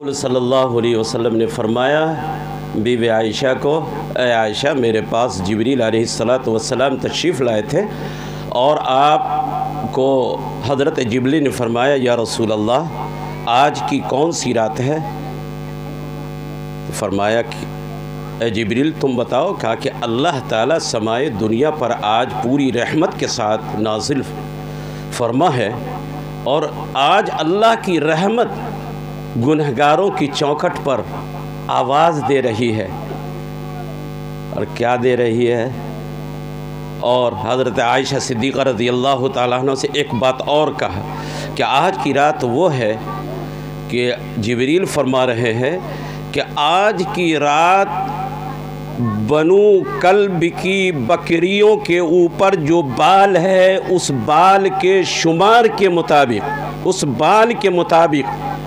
सल्लल्लाहु अलैहि वसल्लम ने फरमाया बीवी आयशा को, ए आयशा मेरे पास जिब्रील अलैहिस्सलातु वस्सलाम तशरीफ़ लाए थे और आपको हज़रत जिब्रील ने फरमाया या रसूल अल्लाह आज की कौन सी रात है। तो फरमाया कि ए जिब्रील तुम बताओ। कहा कि अल्लाह ताला समाए दुनिया पर आज पूरी रहमत के साथ नाजिल फरमा है और आज अल्लाह की रहमत गुनहगारों की चौखट पर आवाज़ दे रही है। और क्या दे रही है? और हज़रत आयशा सिद्दीक़ा रज़ियल्लाहु ताला अन्हा से एक बात और कहा कि आज की रात वो है कि जिब्रील फरमा रहे हैं कि आज की रात बनु कल्ब की बकरियों के ऊपर जो बाल है उस बाल के शुमार के मुताबिक, उस बाल के मुताबिक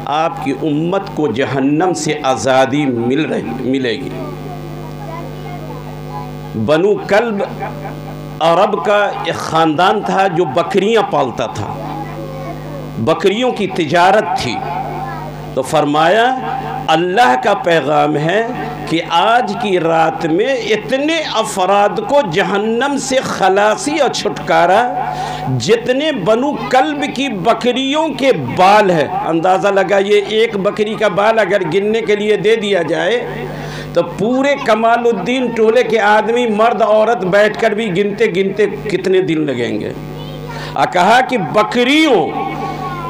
आपकी उम्मत को जहन्नम से आज़ादी मिलेगी। बनु कल्ब अरब का एक ख़ानदान था जो बकरियां पालता था, बकरियों की तिजारत थी। तो फरमाया अल्लाह का पैगाम है कि आज की रात में इतने अफराद को जहन्नम से खलासी और छुटकारा जितने बनु कल्ब की बकरियों के बाल है। अंदाज़ा लगाइए, एक बकरी का बाल अगर गिनने के लिए दे दिया जाए तो पूरे कमालुद्दीन टोले के आदमी मर्द औरत बैठकर भी गिनते गिनते कितने दिन लगेंगे। कहा कि बकरियों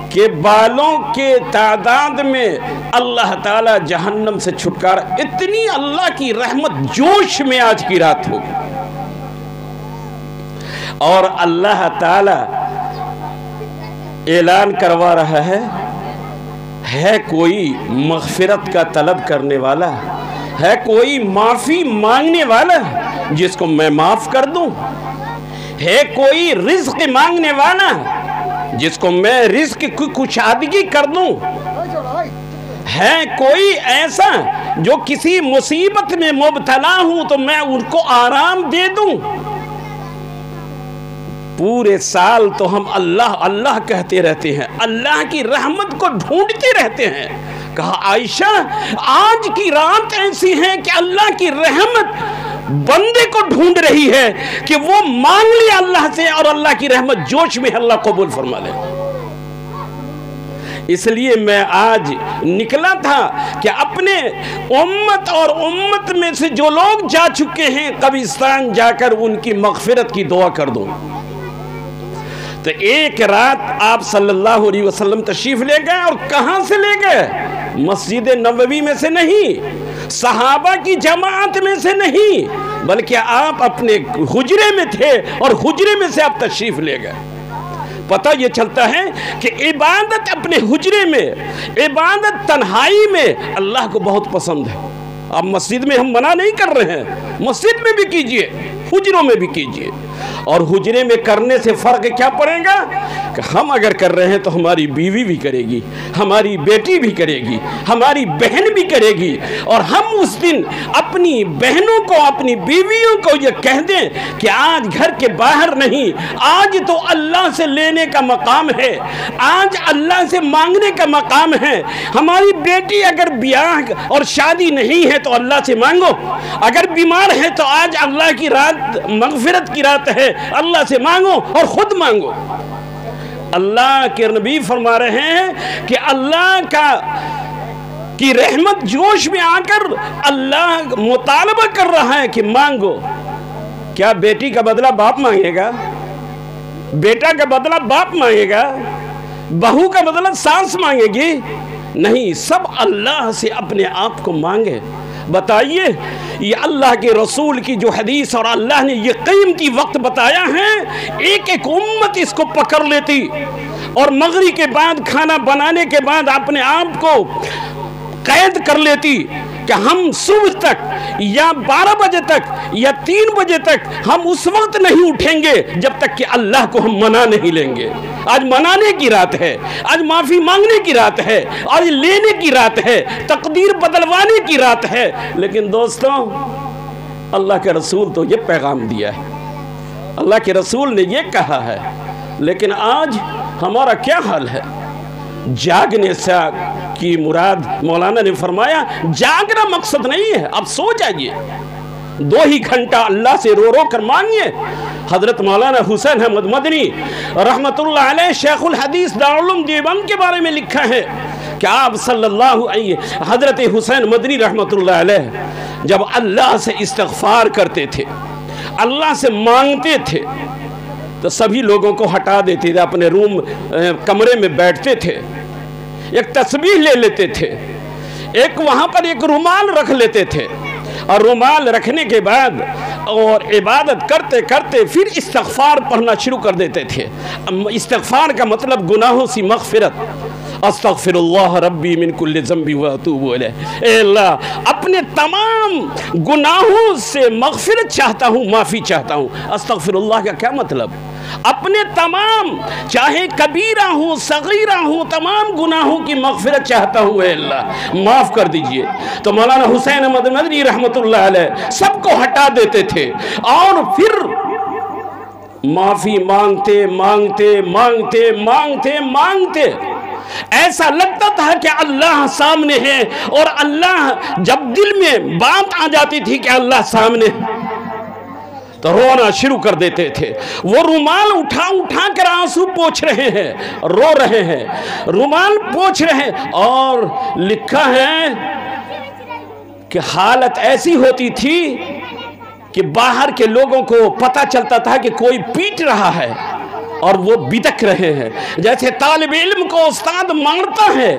के बालों के तादाद में अल्लाह ताला जहन्नम से छुटकारा, इतनी अल्लाह की रहमत जोश में आज की रात होगी। और अल्लाह ताला ऐलान करवा रहा है कोई मग़फ़िरत का तलब करने वाला, है कोई माफ़ी मांगने वाला जिसको मैं माफ़ कर दूं, है कोई रिज़्क़ मांगने वाला जिसको मैं रिज़्क़ की कुशादगी कर दूं, है कोई ऐसा जो किसी मुसीबत में मुब्तला हूं तो मैं उनको आराम दे दूं। पूरे साल तो हम अल्लाह अल्लाह कहते रहते हैं, अल्लाह की रहमत को ढूंढते रहते हैं। कहा आयशा आज की रात ऐसी है कि अल्लाह की रहमत बंदे को ढूंढ रही है कि वो मांग ले अल्लाह से और अल्लाह की रहमत जोश में अल्लाह कबूल फरमा ले। इसलिए मैं आज निकला था कि अपने उम्मत और उम्मत में से जो लोग जा चुके हैं कब्रिस्तान जाकर उनकी मग़फ़िरत की दुआ कर दूं। तो एक रात आप सल्लल्लाहु अलैहि वसल्लम तशरीफ़ ले गए और कहाँ से ले गए? मस्जिद नबवी में से नहीं, सहाबा की जमात में से नहीं, बल्कि आप अपने हुजरे में थे और हुजरे में से आप तशरीफ़ ले गए। पता ये चलता है कि इबादत अपने हुजरे में, इबादत तन्हाई में अल्लाह को बहुत पसंद है। अब मस्जिद में हम मना नहीं कर रहे हैं, मस्जिद में भी कीजिए, हुजरों में भी कीजिए। और हुजरे में करने से फ़र्क क्या पड़ेगा कि हम अगर कर रहे हैं तो हमारी बीवी भी करेगी, हमारी बेटी भी करेगी, हमारी बहन भी करेगी। और हम उस दिन अपनी बहनों को, अपनी बीवियों को ये कह दें कि आज घर के बाहर नहीं, आज तो अल्लाह से लेने का मकाम है, आज अल्लाह से मांगने का मकाम है। हमारी बेटी अगर ब्याह और शादी नहीं है तो अल्लाह से मांगो, अगर बीमार है तो आज अल्लाह की रात मग़फ़िरत की रात है, अल्लाह से मांगो और खुद मांगो। अल्लाह के नबी फरमा रहे हैं कि अल्लाह की रहमत जोश में आकर अल्लाह मुतालबा कर रहा है कि मांगो। क्या बेटी का बदला बाप मांगेगा? बेटा का बदला बाप मांगेगा? बहू का बदला सास मांगेगी? नहीं, सब अल्लाह से अपने आप को मांगे। बताइए, ये अल्लाह के रसूल की जो हदीस और अल्लाह ने ये कीमती वक्त बताया है, एक एक उम्मत इसको पकड़ लेती और मगरिब के बाद, खाना बनाने के बाद अपने आप को कैद कर लेती कि हम सुबह तक या 12 बजे तक या 3 बजे तक हम उस वक्त नहीं उठेंगे जब तक कि अल्लाह को हम मना नहीं लेंगे। आज मनाने की रात है, आज माफ़ी मांगने की रात है, आज लेने की रात है, तकदीर बदलवाने की रात है। लेकिन दोस्तों, अल्लाह के रसूल तो ये पैगाम दिया है, अल्लाह के रसूल ने ये कहा है, लेकिन आज हमारा क्या हाल है? जागने से की मुराद मौलाना ने फरमाया जागना मकसद नहीं है, अब सो जाइए, 2 ही घंटा अल्लाह से रो रो कर मांगिए। हजरत मौलाना हुसैन अहमद मदनी रहमतुल्लाह अलैह शेखुल हदीस दारुल उलूम देवबंद के बारे में लिखा है कि आप सल्लल्लाहु अलैहि हजरत हुसैन मदनी रहमतुल्लाह अलैह जब अल्लाह से इस्तिग़फ़ार करते थे, अल्लाह से मांगते थे, तो सभी लोगों को हटा देते थे, अपने रूम कमरे में बैठते थे, एक तस्बीह ले लेते थे, एक वहाँ पर एक रुमाल रख लेते थे, और रुमाल रखने के बाद और इबादत करते करते फिर इस्तिग़फ़ार पढ़ना शुरू कर देते थे। इस्तिग़फ़ार का मतलब गुनाहों से मग़फ़िरत। अस्तग़फ़िरुल्लाह रब्बी मिन कुल्लि ज़ंबि व अतूबु इलैह। ए अल्लाह, अपने तमाम गुनाहों से मग़फ़िरत चाहता हूँ, माफ़ी चाहता हूँ। अस्तग़फ़िरुल्लाह का क्या मतलब? अपने तमाम, चाहे कबीरा हो सगीरा हो, तमाम गुनाहों की मग़फ़िरत चाहता हूँ, ए अल्लाह माफ़ कर दीजिए। तो मौलाना हुसैन अहमद मदनी रहमतुल्लाह अलैह सबको हटा देते थे और फिर माफ़ी मांगते मांगते मांगते मांगते मांगते ऐसा लगता था कि अल्लाह सामने है, और अल्लाह जब दिल में बात आ जाती थी कि अल्लाह सामने, तो रोना शुरू कर देते थे। वो रुमाल उठा उठा कर आंसू पोंछ रहे हैं, रो रहे हैं, रुमाल पोंछ रहे हैं। और लिखा है कि हालत ऐसी होती थी कि बाहर के लोगों को पता चलता था कि कोई पीट रहा है और वो बिदक रहे हैं, जैसे तालिब इल्म को उस्ताद मारता है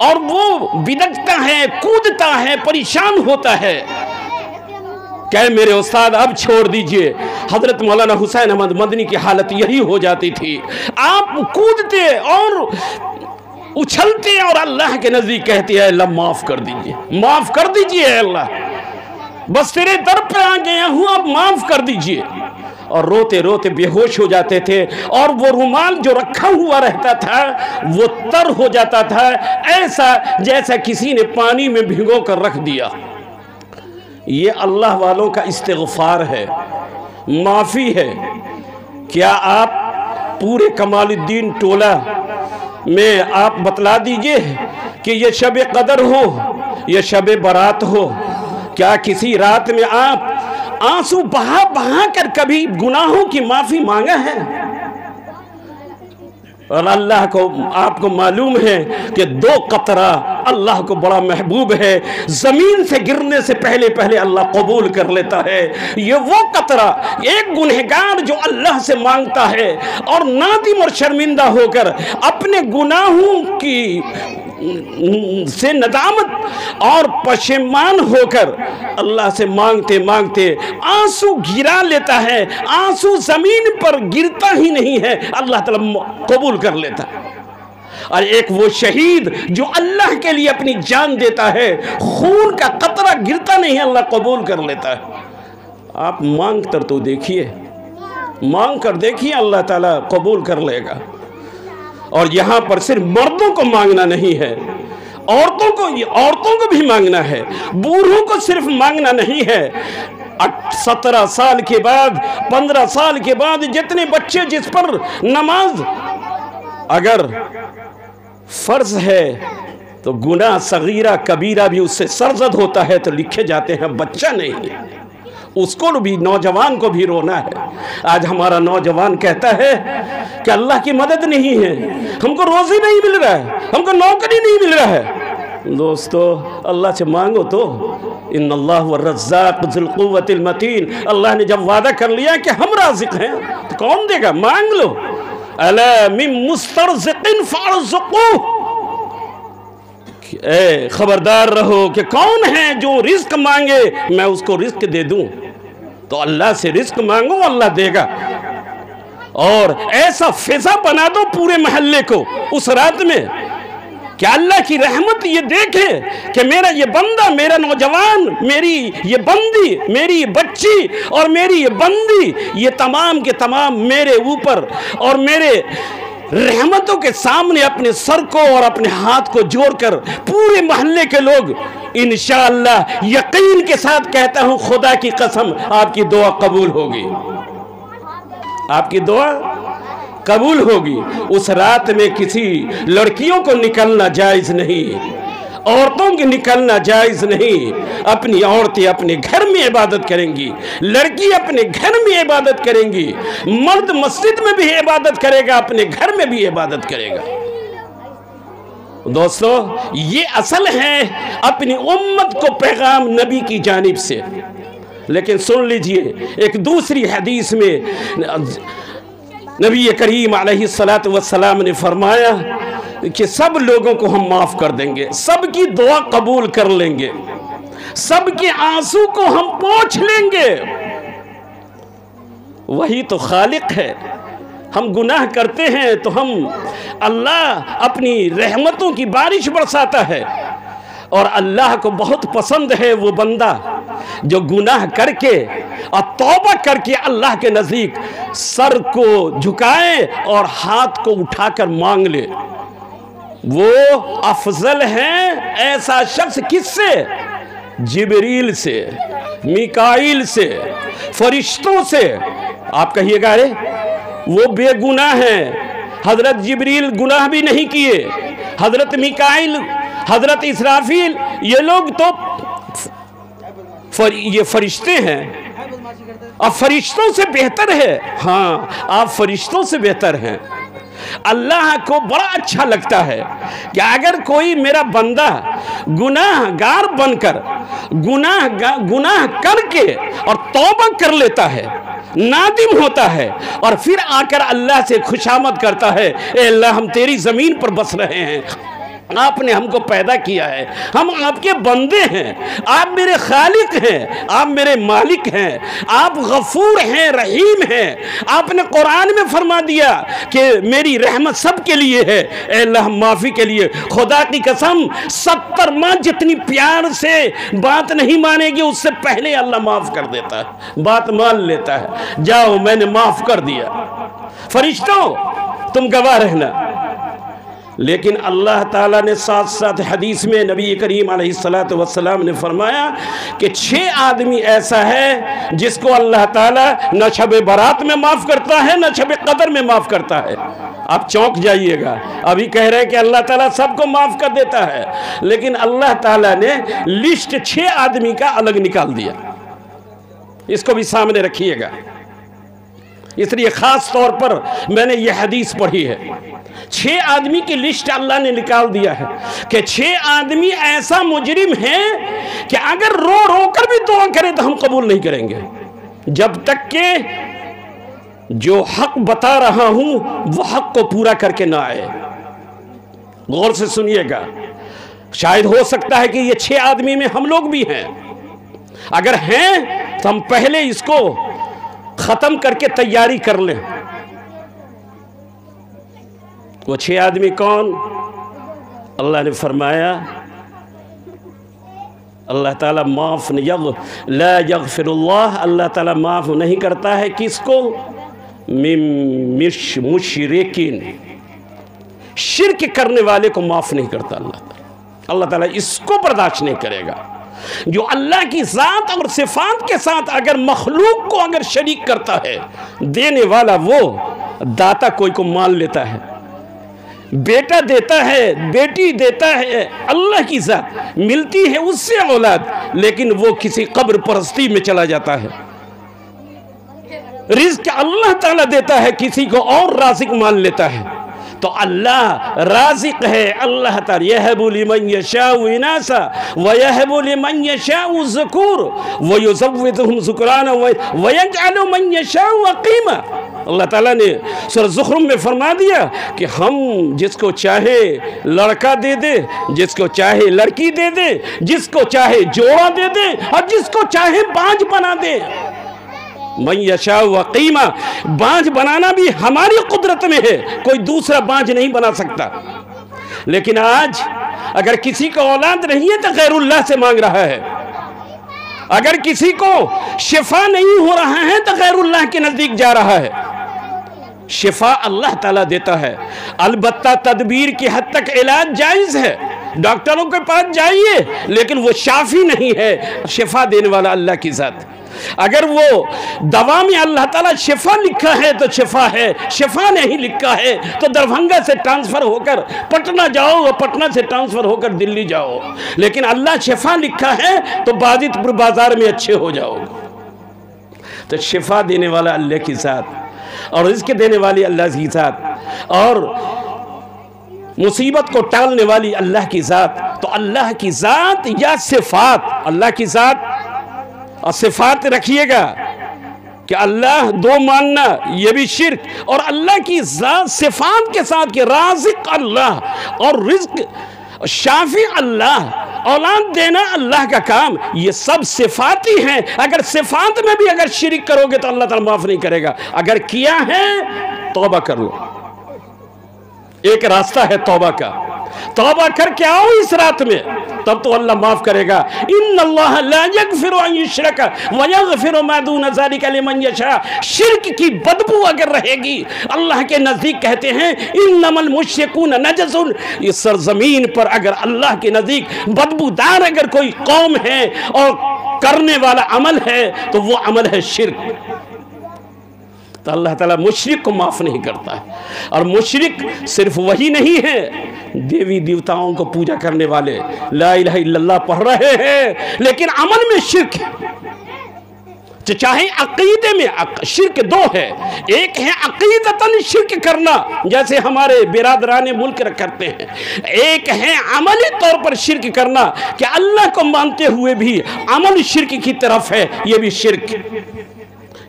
और वो बिदकता है, कूदता है, परेशान होता है, कहे मेरे उस्ताद अब छोड़ दीजिए। हजरत मौलाना हुसैन अहमद मदनी की हालत यही हो जाती थी। आप कूदते और उछलते और अल्लाह के नज़दीक कहते हैं अल्लाह माफ़ कर दीजिए, माफ़ कर दीजिए अल्लाह, बस तेरे दर पर आ गया हूँ, अब माफ़ कर दीजिए। और रोते रोते बेहोश हो जाते थे, और वो रुमाल जो रखा हुआ रहता था वो तर हो जाता था, ऐसा जैसा किसी ने पानी में भिगो कर रख दिया। ये अल्लाह वालों का इस्तिग़फ़ार है, माफ़ी है। क्या आप पूरे कमालुद्दीन टोला में आप बतला दीजिए कि ये शब कदर हो, ये शब बारात हो, क्या किसी रात में आप आंसू बहा बहा कर कभी गुनाहों की माफ़ी मांगा है? और अल्लाह को आपको मालूम है कि 2 कतरा अल्लाह को बड़ा महबूब है, ज़मीन से गिरने से पहले पहले अल्लाह कबूल कर लेता है। ये वो कतरा एक गुनहगार जो अल्लाह से मांगता है और नादिम और शर्मिंदा होकर अपने गुनाहों की से नदामत और पशेमान होकर अल्लाह से मांगते मांगते आंसू गिरा लेता है, आंसू ज़मीन पर गिरता ही नहीं है, अल्लाह ताला कबूल कर लेता है। और एक वो शहीद जो अल्लाह के लिए अपनी जान देता है, खून का कतरा गिरता नहीं है, अल्लाह कबूल कर लेता है। आप मांग कर तो देखिए, मांग कर देखिए, अल्लाह ताला कबूल कर लेगा। और यहाँ पर सिर्फ मर्दों को मांगना नहीं है, औरतों को भी मांगना है, बूढ़ों को सिर्फ मांगना नहीं है। 17 साल के बाद, 15 साल के बाद जितने बच्चे जिस पर नमाज अगर फर्ज है तो गुनाह सगीरा कबीरा भी उससे सरजद होता है तो लिखे जाते हैं, बच्चा नहीं, उसको भी, नौजवान को भी रोना है। आज हमारा नौजवान कहता है कि अल्लाह की मदद नहीं है, हमको रोज़ी नहीं मिल रहा है, हमको नौकरी नहीं मिल रहा है। दोस्तों, अल्लाह से मांगो तो, इन्नल्लाह वर्रज़्ज़ाक़ ज़ुल क़ुव्वतिल मतीन। अल्लाह ने जब वादा कर लिया कि हम राज़िक़ हैं तो कौन देगा? मांग लो। अला मिन मुस्तरज़िक़िन फ़अरज़ुक़ूह, खबरदार रहो कि कौन है जो रिस्क मांगे मैं उसको रिस्क दे दूं। तो अल्लाह से रिस्क मांगो, अल्लाह देगा। और ऐसा फिजा बना दो पूरे मोहल्ले को उस रात में कि अल्लाह की रहमत ये देखे कि मेरा ये बंदा, मेरा नौजवान, मेरी ये बंदी, मेरी ये बच्ची और मेरी ये बंदी, ये तमाम के तमाम मेरे ऊपर और मेरे रहमतों के सामने अपने सर को और अपने हाथ को जोड़कर पूरे मोहल्ले के लोग इंशाअल्लाह यकीन के साथ कहता हूं, खुदा की कसम आपकी दुआ कबूल होगी, आपकी दुआ कबूल होगी। उस रात में किसी लड़कियों को निकलना जायज़ नहीं। औरतों के निकलना जायज़ नहीं। अपनी औरतें अपने घर में इबादत करेंगी, लड़की अपने घर में इबादत करेंगी, मर्द मस्जिद में भी इबादत करेगा, अपने घर में भी इबादत करेगा। दोस्तों, ये असल है अपनी उम्मत को पैगाम नबी की जानिब से। लेकिन सुन लीजिए, एक दूसरी हदीस में नबी करीम अलैहिस्सलातु वस्सलाम ने फरमाया कि सब लोगों को हम माफ़ कर देंगे, सबकी दुआ कबूल कर लेंगे, सबके आंसू को हम पोंछ लेंगे। वही तो खालिक है। हम गुनाह करते हैं तो हम अल्लाह अपनी रहमतों की बारिश बरसाता है, और अल्लाह को बहुत पसंद है वो बंदा जो गुनाह करके और तौबा करके अल्लाह के नज़दीक सर को झुकाए और हाथ को उठाकर मांग ले। वो अफजल है ऐसा शख्स किससे? जिब्रील से, मिकाईल से, फरिश्तों से। आप कहिएगा अरे वो बेगुनाह हैं, हजरत जिब्रील गुनाह भी नहीं किए, हजरत मिकाईल, हजरत इसराफील, ये लोग तो ये फरिश्ते हैं और फरिश्तों से बेहतर है। हाँ, आप फरिश्तों से बेहतर हैं। अल्लाह को बड़ा अच्छा लगता है कि अगर कोई मेरा बंदा गुनाहगार बनकर गुनाह करके और तौबा कर लेता है, नादिम होता है, और फिर आकर अल्लाह से खुशामद करता है, ए अल्लाह हम तेरी ज़मीन पर बस रहे हैं, आपने हमको पैदा किया है, हम आपके बंदे हैं, आप मेरे खालिक हैं, आप मेरे मालिक हैं, आप गफूर हैं, रहीम हैं। आपने कुरान में फरमा दिया कि मेरी रहमत सबके लिए है, ए अल्लाह माफ़ी के लिए। खुदा की कसम 70 माँ जितनी प्यार से बात नहीं मानेगी, उससे पहले अल्लाह माफ़ कर देता है, बात मान लेता है। जाओ मैंने माफ़ कर दिया, फरिश्तों तुम गवाह रहना। लेकिन अल्लाह ताला ने साथ साथ हदीस में नबी करीम अलैहिस्सलातु वस्सलाम ने फरमाया कि 6 आदमी ऐसा है जिसको अल्लाह ताला न शब बारात में माफ़ करता है, न शब कदर में माफ़ करता है। आप चौंक जाइएगा, अभी कह रहे हैं कि अल्लाह ताला सबको माफ़ कर देता है, लेकिन अल्लाह ताला ने लिस्ट 6 आदमी का अलग निकाल दिया। इसको भी सामने रखिएगा, इसलिए ख़ास तौर पर मैंने यह हदीस पढ़ी है। 6 आदमी की लिस्ट अल्लाह ने निकाल दिया है कि 6 आदमी ऐसा मुजरिम है कि अगर रो रो कर भी दुआ करें तो हम कबूल नहीं करेंगे, जब तक के जो हक बता रहा हूं वो हक को पूरा करके ना आए। गौर से सुनिएगा, शायद हो सकता है कि ये 6 आदमी में हम लोग भी हैं। अगर हैं तो हम पहले इसको खत्म करके तैयारी कर लें। वो 6 आदमी कौन? अल्लाह ने फरमाया, अल्लाह ताला माफ़ ला यग़फ़िरुल्लाह, अल्लाह ताला माफ़ नहीं करता है किसको? मुशरिकीन, शिर्क करने वाले को माफ़ नहीं करता अल्लाह ताला इसको बर्दाश्त नहीं करेगा। जो अल्लाह की ज़ात और सिफ़ात के साथ अगर मखलूक को अगर शरीक करता है, देने वाला वो दाता कोई को मान लेता है, बेटा देता है, बेटी देता है, अल्लाह की ज़ात मिलती है उससे औलाद, लेकिन वो किसी कब्र परस्ती में चला जाता है। रिज़्क़ अल्लाह ताला देता है, किसी को और राज़िक़ मान लेता है। तो अल्लाह राज़िक़ है, अल्लाह ताला यहबु लिमन यशाउ इनासा व यहबु लिमन यशाउ ज़ुकूर व युज़व्विजुहुम ज़ुकराना व यजअलु मन यशाउ अक़ीमा। अल्लाह ताला ने सूरह ज़ुख़रुफ़ में फरमा दिया कि हम जिसको चाहे लड़का दे दे, जिसको चाहे लड़की दे दे, जिसको चाहे जोड़ा दे दे और जिसको चाहे बाँझ बना दे। मन यशाउ वक़ीमा, बाँझ बनाना भी हमारी कुदरत में है, कोई दूसरा बाँझ नहीं बना सकता। लेकिन आज अगर किसी को औलाद नहीं है तो गैरुल्लाह से मांग रहा है, अगर किसी को शिफा नहीं हो रहा है तो गैरुल्लाह के नज़दीक जा रहा है। शिफा अल्लाह ताला देता है, अलबत्ता तदबीर की हद तक इलाज जायज़ है, डॉक्टरों के पास जाइए, लेकिन वो शाफी नहीं है, शिफा देने वाला अल्लाह की ज़ात। अगर वो दवा में अल्लाह ताला शिफा लिखा है तो शिफा है, शिफा नहीं लिखा है तो दरभंगा से ट्रांसफ़र होकर पटना जाओ और पटना से ट्रांसफ़र होकर दिल्ली जाओ। लेकिन अल्लाह शिफा लिखा है तो बाजितपुर बाज़ार में अच्छे हो जाओ। तो शिफा देने वाला अल्लाह की ज़ात और रिज़्क़ देने वाली अल्लाह की ज़ात और मुसीबत को टालने वाली अल्लाह की ज़ात। तो अल्लाह की ज़ात या सिफ़ात, अल्लाह की ज़ात और सिफ़ात रखिएगा कि अल्लाह दो मानना, ये भी शिर्क। और अल्लाह की ज़ात सिफ़ात के साथ कि राज़िक़ अल्लाह और रिज़्क़ शाफ़ी अल्लाह, औलाद देना अल्लाह का काम, ये सब सिफ़ाती हैं। अगर सिफ़ात में भी अगर शिर्क करोगे तो अल्लाह ताला माफ़ नहीं करेगा। अगर किया है तौबा कर लो, एक रास्ता है तौबा का, तौबा करके आओ इस रात में, तब तो अल्लाह माफ करेगा। इन्नल्लाह ला यगफिरु अन युश्रका व यगफिरु मा दून ज़ालिका लिमन यशा। शिर्क की बदबू अगर रहेगी, अल्लाह के नज़दीक कहते हैं इन्नमल मुश्रिकून नजसुन, इस सरजमीन पर अगर अल्लाह के नज़दीक बदबूदार अगर कोई कौम है और करने वाला अमल है तो वो अमल है शिर्क। तो अल्लाह ताला मुशरिक को माफ़ नहीं करता है। और मुशरिक सिर्फ वही नहीं है, देवी देवताओं को पूजा करने वाले ला इलाहा इल्लल्लाह पढ़ रहे हैं लेकिन अमल में शिर्क है। चाहे अकीदे में शिर्क दो है, एक है अकीदतन शिर्क करना जैसे हमारे बिरादरान मुल्क करते हैं, एक है अमली तौर पर शिर्क करना कि अल्लाह को मानते हुए भी अमल शिर्क की तरफ है, ये भी शिर्क।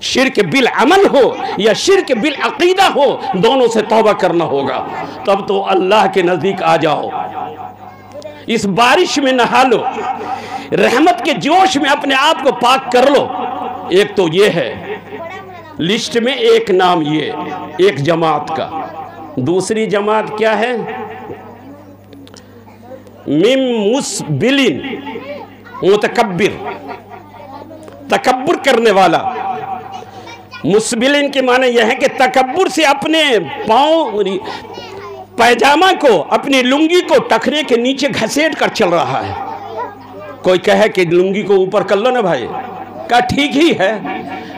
शिर्क बिल अमल हो या शिर्क बिल अकीदा हो, दोनों से तौबा करना होगा, तब तो अल्लाह के नज़दीक आ जाओ। इस बारिश में नहा लो, रहमत के जोश में अपने आप को पाक कर लो। एक तो ये है लिस्ट में, एक नाम ये एक जमात का। दूसरी जमात क्या है? मिम मुसबिलिन, मुतकब्बिर, तकब्बुर करने वाला। मुसबिलिन के माने यह है कि तकब्बुर से अपने पाँव पैजामा को, अपनी लुंगी को टखने के नीचे घसीट कर चल रहा है। कोई कहे कि लुंगी को ऊपर कर लो ना भाई, का ठीक ही है।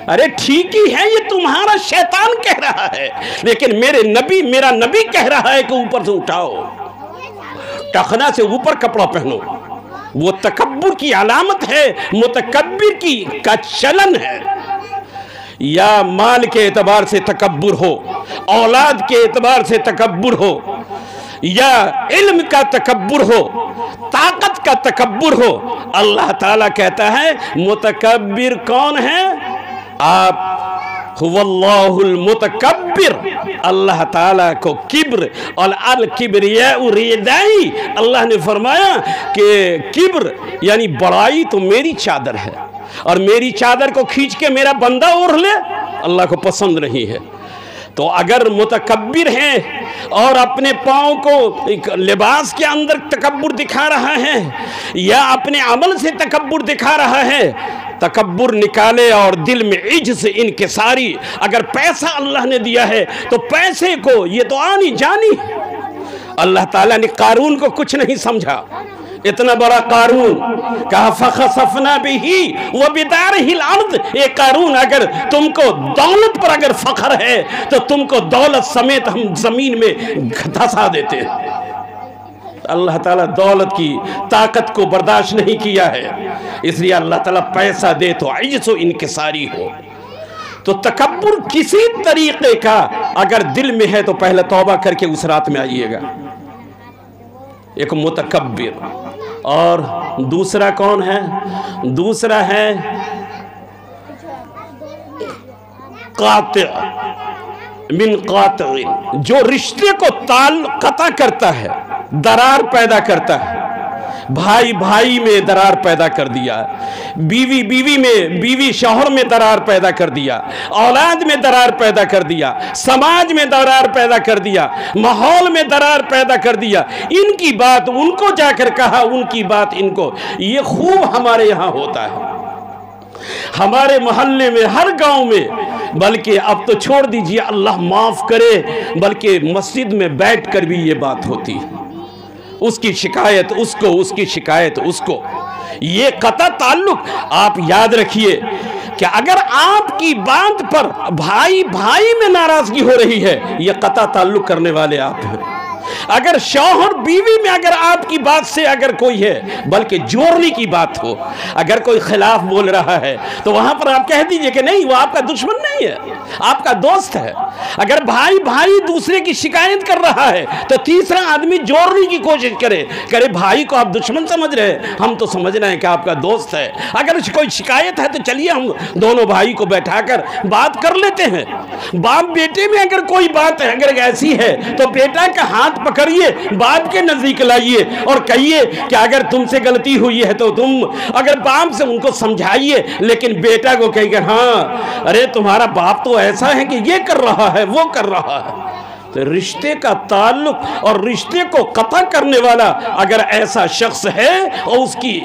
अरे ठीक ही है, ये तुम्हारा शैतान कह रहा है, लेकिन मेरा नबी कह रहा है कि ऊपर से उठाओ, टखना से ऊपर कपड़ा पहनो। वो तकब्बुर की अलामत है, मुतकब्बिर की का चलन है। या माल के एतबार से तकब्बुर हो, औलाद के एतबार से तकब्बुर हो, या इल्म का तकब्बुर हो, ताकत का तकब्बुर हो, अल्लाह ताला कहता है मुतकब्बिर कौन है? आप। हुवल्लाहुल मुतकब्बिर, अल्लाह ताला को किब्र और अल किब्रिया रिदाई, अल्लाह ने फरमाया कि किब्र यानी बड़ाई तो मेरी चादर है और मेरी चादर को खींच के मेरा बंदा ओढ़ ले, अल्लाह को पसंद नहीं है। तो अगर मुतकब्बिर है और अपने पाँव को लिबास के अंदर तकब्बुर दिखा रहा है या अपने अमल से तकब्बुर दिखा रहा है, तकब्बुर निकाले और दिल में इज्ज़ इनकिसारी। अगर पैसा अल्लाह ने दिया है तो पैसे को, ये तो आनी जानी। अल्लाह ताला ने कारून को कुछ नहीं समझा, इतना बड़ा कारून, कहा फखसफना बिही व बिदारिहिल अर्द। एक कारून, अगर तुमको दौलत पर अगर फख्र है तो तुमको दौलत समेत हम जमीन में धंसा देते हैं। अल्लाह ताला दौलत की ताकत को बर्दाश्त नहीं किया है, इसलिए अल्लाह ताला पैसा दे तो इज्ज़ इनकिसारी हो। तो तकब्बुर किसी तरीके का अगर दिल में है तो पहले तौबा करके उस रात में आइएगा। एक मुतकब्बिर, और दूसरा कौन है? दूसरा है कातिअ मिन कातिअ, जो रिश्ते को कता करता है, दरार पैदा करता है। भाई भाई में दरार पैदा कर दिया, बीवी बीवी में, बीवी शौहर में दरार पैदा कर दिया, औलाद में दरार पैदा कर दिया, समाज में दरार पैदा कर दिया, माहौल में दरार पैदा कर दिया। इनकी बात उनको जाकर कहा, उनकी बात इनको। ये खूब हमारे यहाँ होता है, हमारे मोहल्ले में, हर गांव में। बल्कि अब तो छोड़ दीजिए, अल्लाह माफ़ करे, बल्कि मस्जिद में बैठ कर भी ये बात होती है। उसकी शिकायत उसको, उसकी शिकायत उसको। ये कता ताल्लुक आप याद रखिए कि अगर आपकी बात पर भाई भाई में नाराजगी हो रही है, ये कता ताल्लुक करने वाले आप हैं। अगर शौहर बीवी में अगर आपकी बात से अगर कोई है, बल्कि जोड़ने की बात हो, अगर कोई खिलाफ बोल रहा है तो वहां पर आप कह दीजिए कि नहीं, वो आपका दुश्मन नहीं है, आपका दोस्त है। अगर भाई भाई दूसरे की शिकायत कर रहा है तो तीसरा आदमी जोड़ने की कोशिश करे भाई को आप दुश्मन समझ रहे हैं, हम तो समझ रहे हैं कि आपका दोस्त है। अगर कोई शिकायत है तो चलिए हम दोनों भाई को बैठाकर बात कर लेते हैं। बाप बेटे में अगर कोई बात है अगर ऐसी है तो बेटा का हाथ पकड़िए, बाप के नजदीक लाइए और कहिए कि अगर तुमसे गलती हुई है तो तुम, अगर बाप से उनको समझाइए, लेकिन बेटा को कहेंगे हाँ अरे तुम्हारा बाप तो ऐसा है कि ये कर रहा है वो कर रहा है। तो रिश्ते का ताल्लुक और रिश्ते को कता करने वाला अगर ऐसा शख्स है और उसकी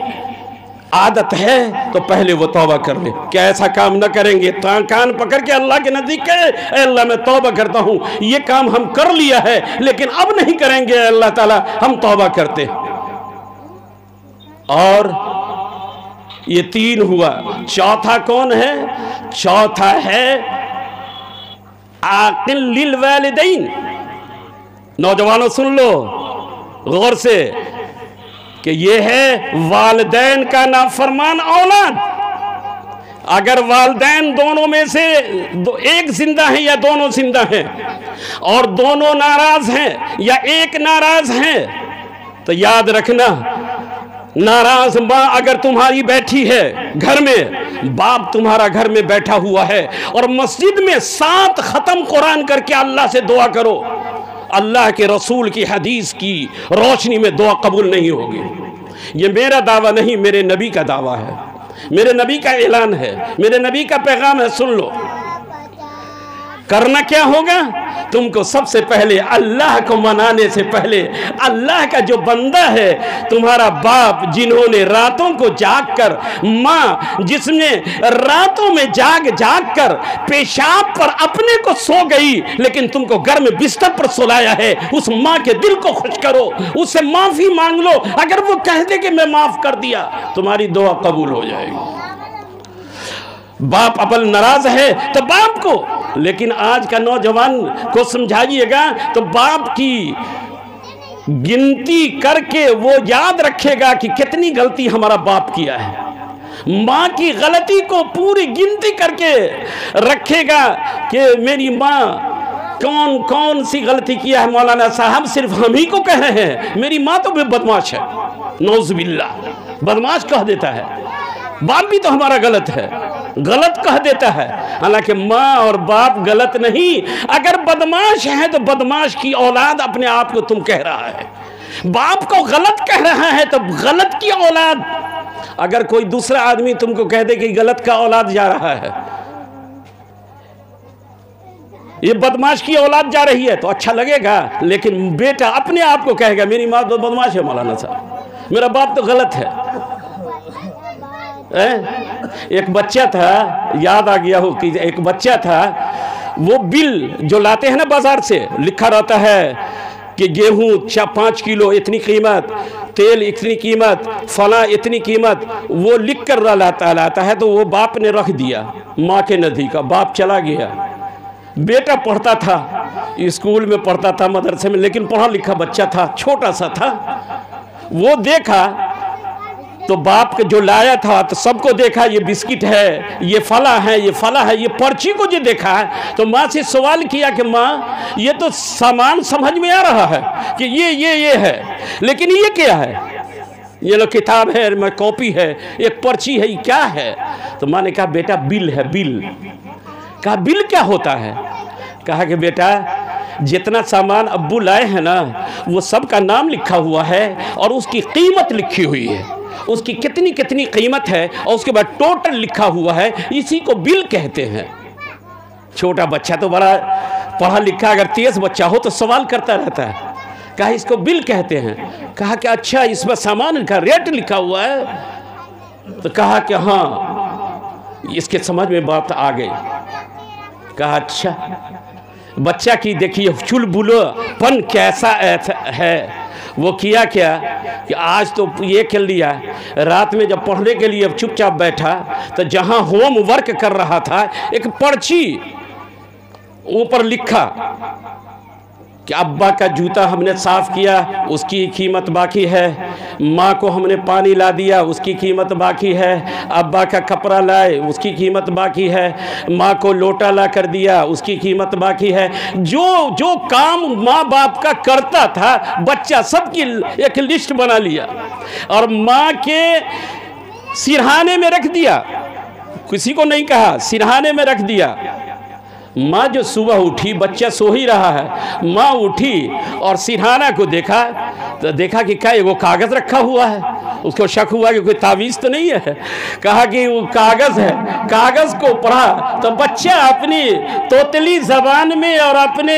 आदत है तो पहले वो तौबा कर ले। क्या ऐसा काम न करेंगे? कान पकड़ के अल्लाह के नजदीक कहे, अल्लाह मैं तौबा करता हूँ, ये काम हम कर लिया है लेकिन अब नहीं करेंगे, अल्लाह ताला हम तौबा करते। और ये 3 हुआ। चौथा कौन है? चौथा है आकिल लिल वालिदैन। नौजवानों सुन लो गौर से कि ये है वालिदैन का नाफरमान औलाद। अगर वालिदैन दोनों में से एक जिंदा है या दोनों जिंदा हैं और दोनों नाराज हैं या एक नाराज है, तो याद रखना नाराज माँ अगर तुम्हारी बैठी है घर में, बाप तुम्हारा घर में बैठा हुआ है और मस्जिद में 7 खत्म कुरान करके अल्लाह से दुआ करो, अल्लाह के रसूल की हदीस की रोशनी में दुआ कबूल नहीं होगी। ये मेरा दावा नहीं, मेरे नबी का दावा है, मेरे नबी का ऐलान है, मेरे नबी का पैगाम है, सुन लो। करना क्या होगा? तुमको सबसे पहले अल्लाह को मनाने से पहले अल्लाह का जो बंदा है तुम्हारा बाप, जिन्होंने रातों को जाग कर, माँ जिसने रातों में जाग कर पेशाब पर अपने को सो गई लेकिन तुमको घर में बिस्तर पर सुलाया है, उस माँ के दिल को खुश करो, उससे माफी मांग लो। अगर वो कह दे कि मैं माफ कर दिया, तुम्हारी दुआ कबूल हो जाएगी। बाप अपन नाराज है तो बाप को, लेकिन आज का नौजवान को समझाइएगा तो बाप की गिनती करके वो याद रखेगा कि कितनी गलती हमारा बाप किया है। माँ की गलती को पूरी गिनती करके रखेगा कि मेरी माँ कौन कौन सी गलती किया है। मौलाना साहब सिर्फ हम ही को कह रहे हैं, मेरी माँ तो भी बदमाश है, नौजुबिल्लाह, बदमाश कह देता है। बाप भी तो हमारा गलत है, गलत कह देता है, हालांकि माँ और बाप गलत नहीं। अगर बदमाश है तो बदमाश की औलाद अपने आप को तुम कह रहा है, बाप को गलत कह रहा है तो गलत की औलाद। अगर कोई दूसरा आदमी तुमको कह दे कि गलत का औलाद जा रहा है, ये बदमाश की औलाद जा रही है, तो अच्छा लगेगा। लेकिन बेटा अपने आप को कहेगा मेरी माँ तो बदमाश है, मौलाना साहब मेरा बाप तो गलत है। एक बच्चा था, याद आ गया हो कि एक बच्चा था, वो बिल जो लाते हैं ना बाजार से, लिखा रहता है कि गेहूं 5 किलो इतनी कीमत, तेल इतनी कीमत, फला इतनी कीमत, वो लिख कर लाता है। तो वो बाप ने रख दिया माँ के नज़दीक, बाप चला गया। बेटा पढ़ता था, स्कूल में पढ़ता था, मदरसे में, लेकिन पढ़ा लिखा बच्चा था, छोटा सा था। वो देखा तो बाप के जो लाया था तो सबको देखा ये बिस्किट है, ये फला है, ये फला है, ये पर्ची को जो देखा है तो माँ से सवाल किया कि माँ ये तो सामान समझ में आ रहा है कि ये है, लेकिन ये क्या है? ये लो किताब है, मैं कॉपी है, एक पर्ची है, ये क्या है? तो माँ ने कहा बेटा बिल है, बिल। कहा बिल क्या होता है? कहा कि बेटा जितना सामान अब्बू लाए हैं ना वो सब का नाम लिखा हुआ है और उसकी कीमत लिखी हुई है, उसकी कितनी कितनी कीमत है और उसके बाद टोटल लिखा हुआ है, इसी को बिल कहते हैं। छोटा बच्चा तो बड़ा पढ़ा लिखा, अगर तेज बच्चा हो तो सवाल करता रहता है। कहा इसको बिल कहते हैं। कहा कि अच्छा इसमें सामान का रेट लिखा हुआ है? तो कहा कि हाँ, इसके समझ में बात आ गई। कहा अच्छा, बच्चा की देखिए चुलबुलापन कैसा है वो किया क्या कि आज तो ये खेल लिया, रात में जब पढ़ने के लिए चुपचाप बैठा तो जहाँ होमवर्क कर रहा था एक पर्ची ऊपर लिखा कि अब्बा का जूता हमने साफ़ किया, उसकी कीमत बाकी है। माँ को हमने पानी ला दिया, उसकी कीमत बाकी है। अब्बा का कपड़ा लाए, उसकी कीमत बाकी है। माँ को लोटा ला कर दिया, उसकी कीमत बाकी है। जो जो काम माँ बाप का करता था बच्चा सबकी एक लिस्ट बना लिया और माँ के सिरहाने में रख दिया, किसी को नहीं कहा, सिरहाने में रख दिया। माँ जो सुबह उठी, बच्चा सो ही रहा है, माँ उठी और सिरहाना को देखा तो देखा कि क्या वो कागज़ रखा हुआ है। उसको शक हुआ कि कोई तावीज़ तो नहीं है, कहा कि वो कागज़ है। कागज़ को पढ़ा तो बच्चा अपनी तोतली ज़बान में और अपने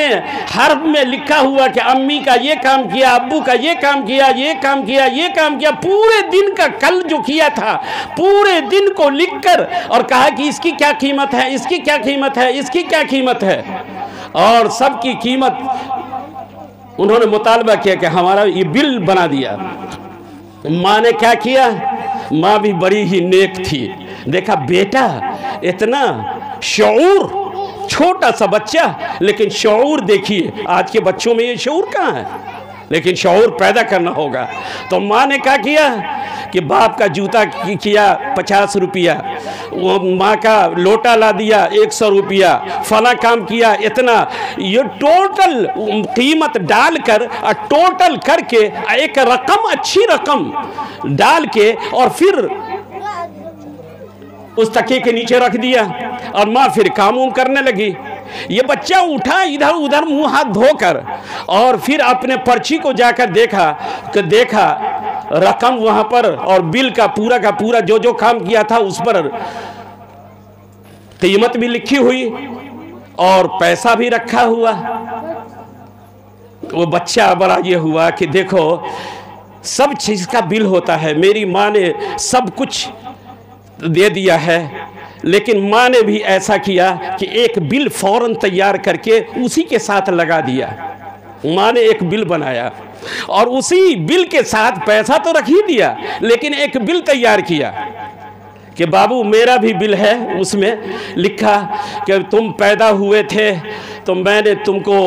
हर्फ में लिखा हुआ कि अम्मी का ये काम किया, अब्बू का ये काम किया, ये काम किया, ये काम किया। पूरे दिन का कल जो किया था पूरे दिन को लिखकर और कहा कि इसकी क्या कीमत है, इसकी क्या कीमत है, इसकी क्या कीमत है, और सबकी कीमत उन्होंने मुतालबा किया कि हमारा ये बिल बना दिया। माँ ने क्या किया, माँ भी बड़ी ही नेक थी। देखा बेटा इतना शऊर, छोटा सा बच्चा लेकिन शऊर, देखिए आज के बच्चों में ये शऊर कहाँ है, लेकिन शऊर पैदा करना होगा। तो माँ ने क्या किया कि बाप का जूता किया 50 रुपया, वो माँ का लोटा ला दिया 100 रुपया, फला काम किया इतना, ये टोटल कीमत डालकर और टोटल करके एक रकम, अच्छी रकम डाल के और फिर उस तकिए के नीचे रख दिया और माँ फिर काम उम करने लगी। ये बच्चा उठा इधर उधर मुंह हाथ धोकर और फिर अपने पर्ची को जाकर देखा कि देखा रकम वहां पर और बिल का पूरा जो जो काम किया था उस पर कीमत भी लिखी हुई और पैसा भी रखा हुआ। वो बच्चा बड़ा ये हुआ कि देखो सब चीज़ का बिल होता है, मेरी माँ ने सब कुछ दे दिया है, लेकिन माँ ने भी ऐसा किया कि एक बिल फौरन तैयार करके उसी के साथ लगा दिया। माँ ने एक बिल बनाया और उसी बिल के साथ पैसा तो रख ही दिया, लेकिन एक बिल तैयार किया कि बाबू मेरा भी बिल है। उसमें लिखा कि तुम पैदा हुए थे तो मैंने तुमको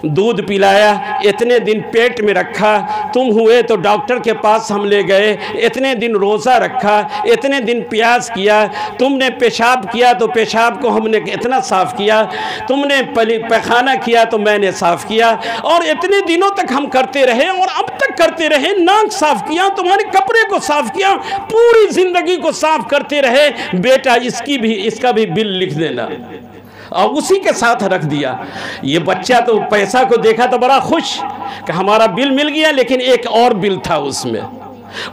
दूध पिलाया, इतने दिन पेट में रखा, तुम हुए तो डॉक्टर के पास हम ले गए, इतने दिन रोज़ा रखा, इतने दिन प्यास किया, तुमने पेशाब किया तो पेशाब को हमने इतना साफ़ किया, तुमने पैखाना किया तो मैंने साफ़ किया, और इतने दिनों तक हम करते रहे और अब तक करते रहे। नाक साफ़ किया, तुम्हारे कपड़े को साफ़ किया, पूरी ज़िंदगी को साफ़ करते रहे। बेटा इसका भी बिल लिख देना, और उसी के साथ रख दिया। ये बच्चा तो पैसा को देखा तो बड़ा खुश कि हमारा बिल मिल गया, लेकिन एक और बिल था उसमें।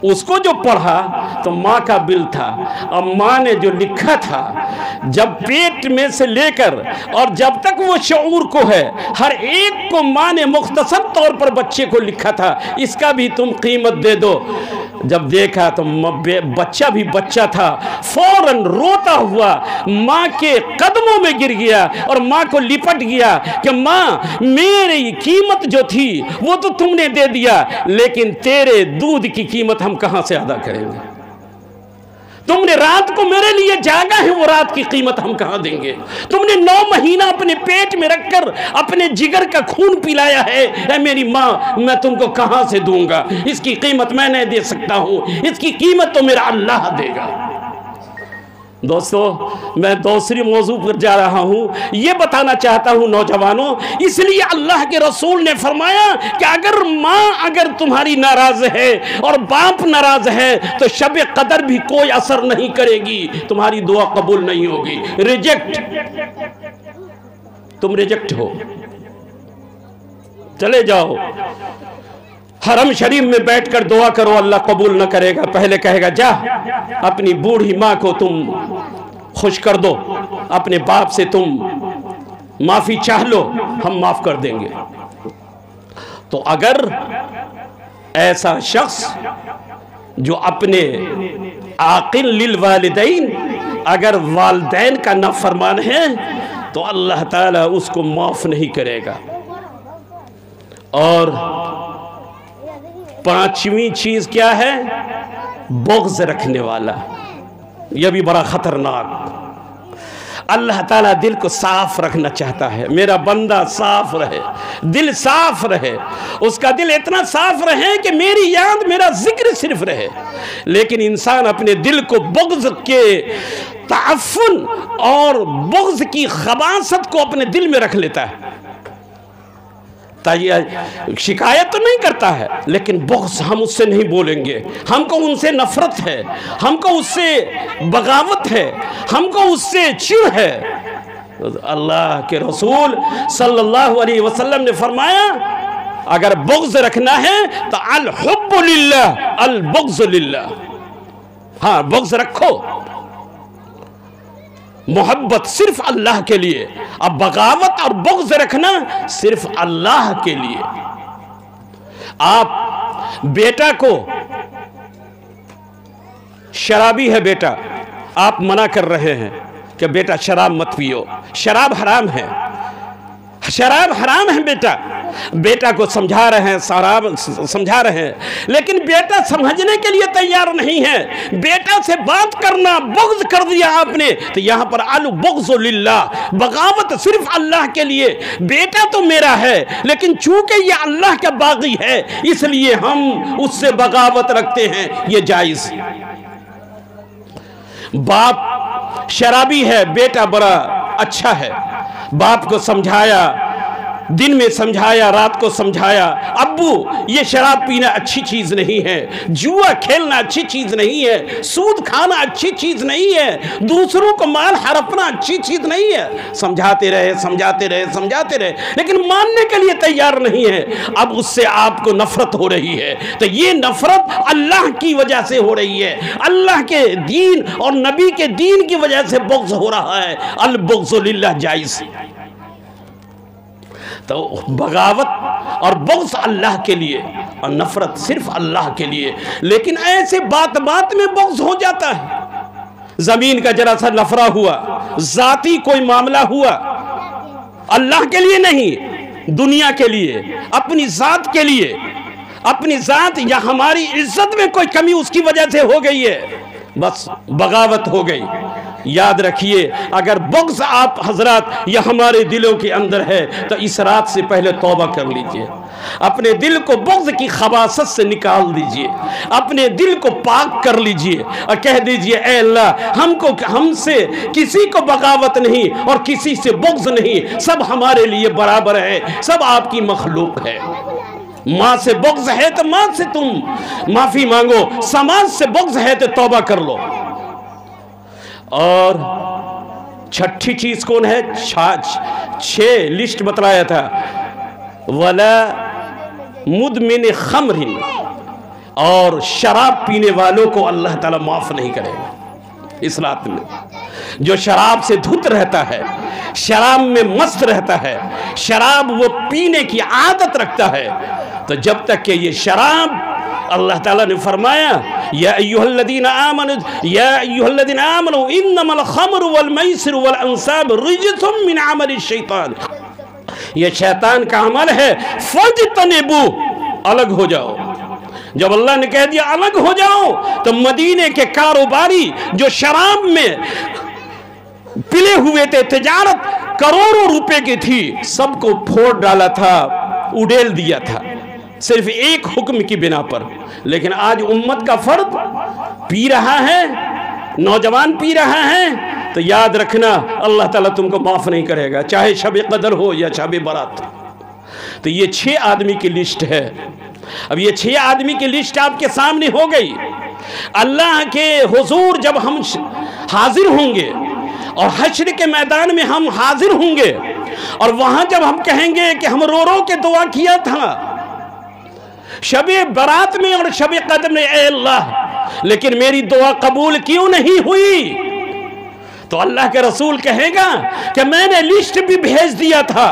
उसको जो पढ़ा तो माँ का बिल था, और माँ ने जो लिखा था जब पेट में से लेकर और जब तक वो शऊर को है हर एक को माँ ने मुख्तसर तौर पर बच्चे को लिखा था, इसका भी तुम कीमत दे दो। जब देखा तो बच्चा भी बच्चा था, फौरन रोता हुआ माँ के कदमों में गिर गया और माँ को लिपट गया कि माँ मेरी कीमत जो थी वो तो तुमने दे दिया, लेकिन तेरे दूध की कीमत हम कहां से अदा करेंगे? तुमने रात को मेरे लिए जागा है, वो रात की कीमत हम कहां देंगे? तुमने 9 महीना अपने पेट में रखकर अपने जिगर का खून पिलाया है, मेरी माँ मैं तुमको कहां से दूंगा? इसकी कीमत मैं नहीं दे सकता हूं, इसकी कीमत तो मेरा अल्लाह देगा। दोस्तों मैं दूसरी मौजू पर जा रहा हूँ, ये बताना चाहता हूँ नौजवानों, इसलिए अल्लाह के रसूल ने फरमाया कि अगर माँ अगर तुम्हारी नाराज है और बाप नाराज है तो शब कदर भी कोई असर नहीं करेगी, तुम्हारी दुआ कबूल नहीं होगी। रिजेक्ट, तुम रिजेक्ट हो, चले जाओ हरम शरीफ में बैठकर दुआ करो, अल्लाह कबूल न करेगा। पहले कहेगा जा अपनी बूढ़ी माँ को तुम खुश कर दो, अपने बाप से तुम माफ़ी चाह लो, हम माफ़ कर देंगे। तो अगर ऐसा शख्स जो अपने आकिल लिल वालिदैन, अगर वालिदैन का नाफरमान है तो अल्लाह ताला उसको माफ़ नहीं करेगा। और पांचवी चीज क्या है? बुग़्ज़ रखने वाला। यह भी बड़ा खतरनाक। अल्लाह ताला दिल को साफ रखना चाहता है। मेरा बंदा साफ रहे, दिल साफ रहे, उसका दिल इतना साफ रहे कि मेरी याद, मेरा जिक्र सिर्फ रहे। लेकिन इंसान अपने दिल को बुग़्ज़ के ताफ़ुन और बुग़्ज़ की खबासत को अपने दिल में रख लेता है। ताकि शिकायत तो नहीं करता है, लेकिन बुग़्ज़, हम उससे नहीं बोलेंगे, हमको उनसे नफरत है, हमको उससे बगावत है, हमको उससे चिढ़ है। अल्लाह के रसूल सल्लल्लाहु अलैहि वसल्लम ने फरमाया, अगर बुग़्ज़ रखना है तो अल हुब्बु लिल्लाह अल बुग़्ज़ु लिल्लाह। हाँ, बुग़्ज़ रखो, मोहब्बत सिर्फ अल्लाह के लिए, अब बगावत और बुग़्ज़ रखना सिर्फ अल्लाह के लिए। आप बेटा को, शराबी है बेटा, आप मना कर रहे हैं कि बेटा शराब मत पियो, शराब हराम है, शराब हराम है बेटा। बेटा को समझा रहे हैं, शराब समझा रहे हैं, लेकिन बेटा समझने के लिए तैयार नहीं है। बेटा से बात करना बुग़्ज़ कर दिया आपने, तो यहां पर अल बुग़्ज़ु लिल्लाह, बगावत सिर्फ अल्लाह के लिए। बेटा तो मेरा है, लेकिन चूंकि ये अल्लाह का बागी है, इसलिए हम उससे बगावत रखते हैं, ये जायज़। बाप शराबी है, बेटा बड़ा अच्छा है, बाप को समझाया, दिन में समझाया, रात को समझाया, अब्बू ये शराब पीना अच्छी चीज नहीं है, जुआ खेलना अच्छी चीज नहीं है, सूद खाना अच्छी चीज नहीं है, दूसरों को माल हड़पना अच्छी चीज नहीं है। समझाते रहे, समझाते रहे, समझाते रहे, लेकिन मानने के लिए तैयार नहीं है। अब उससे आपको नफरत हो रही है, तो ये नफरत अल्लाह की वजह से हो रही है, अल्लाह के दीन और नबी के दीन की वजह से बुग़्ज़ हो रहा है। अल बुग़्ज़ु लिल्लाह जायज़। तो बगावत और बुग़्ज़ अल्लाह के लिए और नफरत सिर्फ अल्लाह के लिए। लेकिन ऐसे बात बात में बुग़्ज़ हो जाता है। जमीन का जरा सा नफरा हुआ, जाती कोई मामला हुआ, अल्लाह के लिए नहीं, दुनिया के लिए, अपनी जात के लिए, अपनी जात या हमारी इज्जत में कोई कमी उसकी वजह से हो गई है, बस बगावत हो गई। याद रखिए, अगर बुग़्ज़ आप हजरात या हमारे दिलों के अंदर है, तो इस रात से पहले तौबा कर लीजिए, अपने दिल को बुग़्ज़ की खबासत से निकाल दीजिए, अपने दिल को पाक कर लीजिए और कह दीजिए, ऐ अल्लाह, हमसे किसी को बगावत नहीं और किसी से बुग़्ज़ नहीं, सब हमारे लिए बराबर है, सब आपकी मखलूक है। माँ से बुग़्ज़ है तो माँ से तुम माफ़ी मांगो, समाज से बुग़्ज़ है तो तौबा कर लो। और छठी चीज कौन है? 6 लिस्ट बतलाया था, वला मुदमिन खमरिन, और शराब पीने वालों को अल्लाह ताला माफ नहीं करेगा इस रात में। जो शराब से धुत रहता है, शराब में मस्त रहता है, शराब वो पीने की आदत रखता है, तो जब तक कि ये शराब, अल्लाह ताला ने फरमाया, या अय्युहल्लज़ीना आमनू इन्नमल खमरु वल मैसिरु वल अंसाब रिजसुम मिन अमलि शैतान, ये शैतान का अमल है, फज्तनिबू, अलग हो जाओ। जब अल्लाह ने कह दिया अलग हो जाओ, तो मदीने के कारोबारी जो शराब में पिले हुए थे, तिजारत करोड़ों रुपए की थी, सबको फोड़ डाला था, उड़ेल दिया था, सिर्फ एक हुक्म की बिना पर। लेकिन आज उम्मत का फर्द पी रहा है, नौजवान पी रहा है, तो याद रखना अल्लाह ताला तुमको माफ नहीं करेगा, चाहे शब कदर हो या शब बारात। तो ये 6 आदमी की लिस्ट है। अब ये 6 आदमी की लिस्ट आपके सामने हो गई। अल्लाह के हुजूर जब हम हाजिर होंगे और हश्र के मैदान में हम हाजिर होंगे, और वहां जब हम कहेंगे कि हम रो रो के दुआ किया था शबे बारात में और शबे कदर में, ऐ अल्लाह, लेकिन मेरी दुआ कबूल क्यों नहीं हुई? तो अल्लाह के रसूल कहेगा कि मैंने लिस्ट भी भेज दिया था।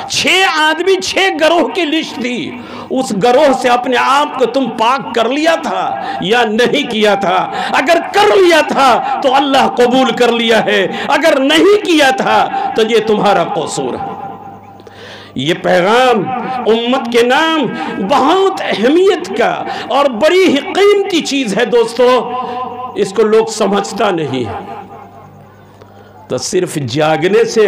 6 आदमी, 6 गिरोह की लिस्ट थी, उस गिरोह से अपने आप को तुम पाक कर लिया था या नहीं किया था? अगर कर लिया था तो अल्लाह कबूल कर लिया है, अगर नहीं किया था तो ये तुम्हारा कसूर है। ये पैगाम उम्मत के नाम बहुत अहमियत का और बड़ी ही कीमती चीज़ है दोस्तों, इसको लोग समझता नहीं है। तो सिर्फ जागने से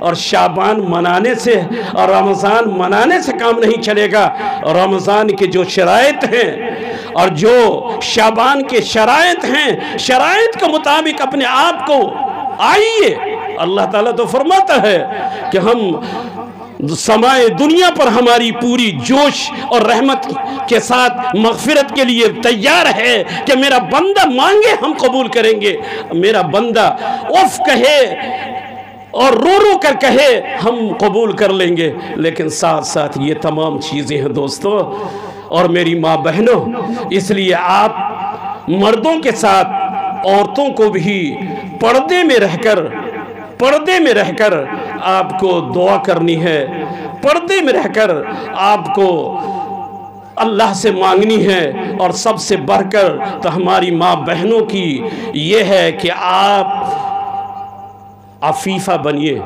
और शाबान मनाने से और रमज़ान मनाने से काम नहीं चलेगा। रमज़ान के जो शराइत हैं और जो शाबान के शराइत हैं, शराइत के मुताबिक अपने आप को आइए। अल्लाह ताला तो फरमाता है कि हम समाए दुनिया पर हमारी पूरी जोश और रहमत के साथ मग़फ़िरत के लिए तैयार है कि मेरा बंदा मांगे हम कबूल करेंगे, मेरा बंदा उफ कहे और रो रो कर कहे हम कबूल कर लेंगे। लेकिन साथ साथ ये तमाम चीज़ें हैं दोस्तों और मेरी माँ बहनों, इसलिए आप मर्दों के साथ औरतों को भी पर्दे में रहकर आपको दुआ करनी है, पर्दे में रहकर आपको अल्लाह से मांगनी है। और सबसे बढ़कर तो हमारी माँ बहनों की ये है कि आप अफीफ़ा बनिए।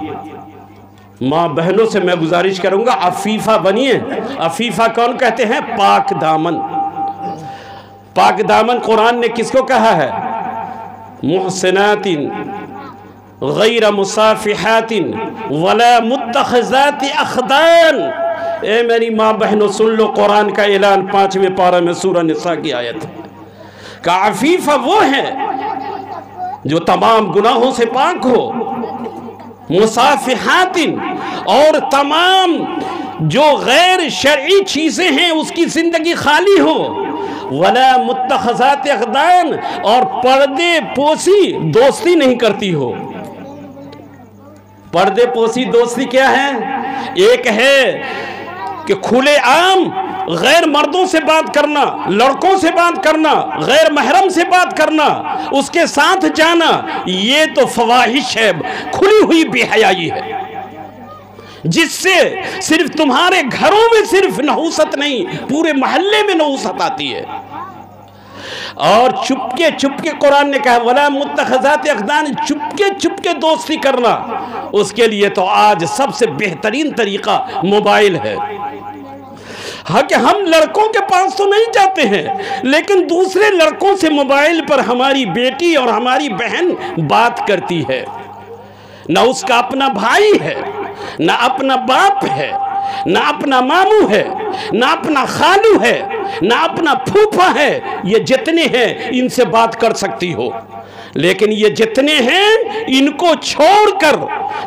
माँ बहनों से मैं गुजारिश करूँगा, अफीफ़ा बनिए। अफीफ़ा कौन कहते हैं? पाक दामन। पाक दामन कुरान ने किसको कहा है? मुहसिनातिन गैर मुसाफिहातिन वला मुत्तखिज़ाति अख़दान। ए मेरी माँ बहनों सुन लो, कुरान का ऐलान 5वें पारा में सूरह निसा की आयत का अफीफ़ा वो है जो तमाम गुनाहों से पाक हो, मुसाफिहातिन और तमाम जो गैर शरई चीज़ें हैं उसकी ज़िंदगी खाली हो, वला मुत्तखिज़ाति अख़दान और पर्दे पोसी दोस्ती नहीं करती हो। पर्दे पोसी दोस्ती क्या है? एक है कि खुले आम गैर मर्दों से बात करना, लड़कों से बात करना, गैर महरम से बात करना, उसके साथ जाना, ये तो फवाहिश है, खुली हुई बेहयाई है, जिससे सिर्फ तुम्हारे घरों में सिर्फ नहुसत नहीं, पूरे मोहल्ले में नहुसत आती है। और चुपके चुपके कुरान ने कहा वला मुत्तखिज़ाति अख़दान, चुपके चुपके दोस्ती करना। उसके लिए तो आज सबसे बेहतरीन तरीका मोबाइल है। हाँ कि हम लड़कों के पास तो नहीं जाते हैं, लेकिन दूसरे लड़कों से मोबाइल पर हमारी बेटी और हमारी बहन बात करती है। ना उसका अपना भाई है, ना अपना बाप है, ना अपना मामू है, ना अपना खालू है, ना अपना फूफा है। ये जितने हैं इनसे बात कर सकती हो, लेकिन ये जितने हैं इनको छोड़कर,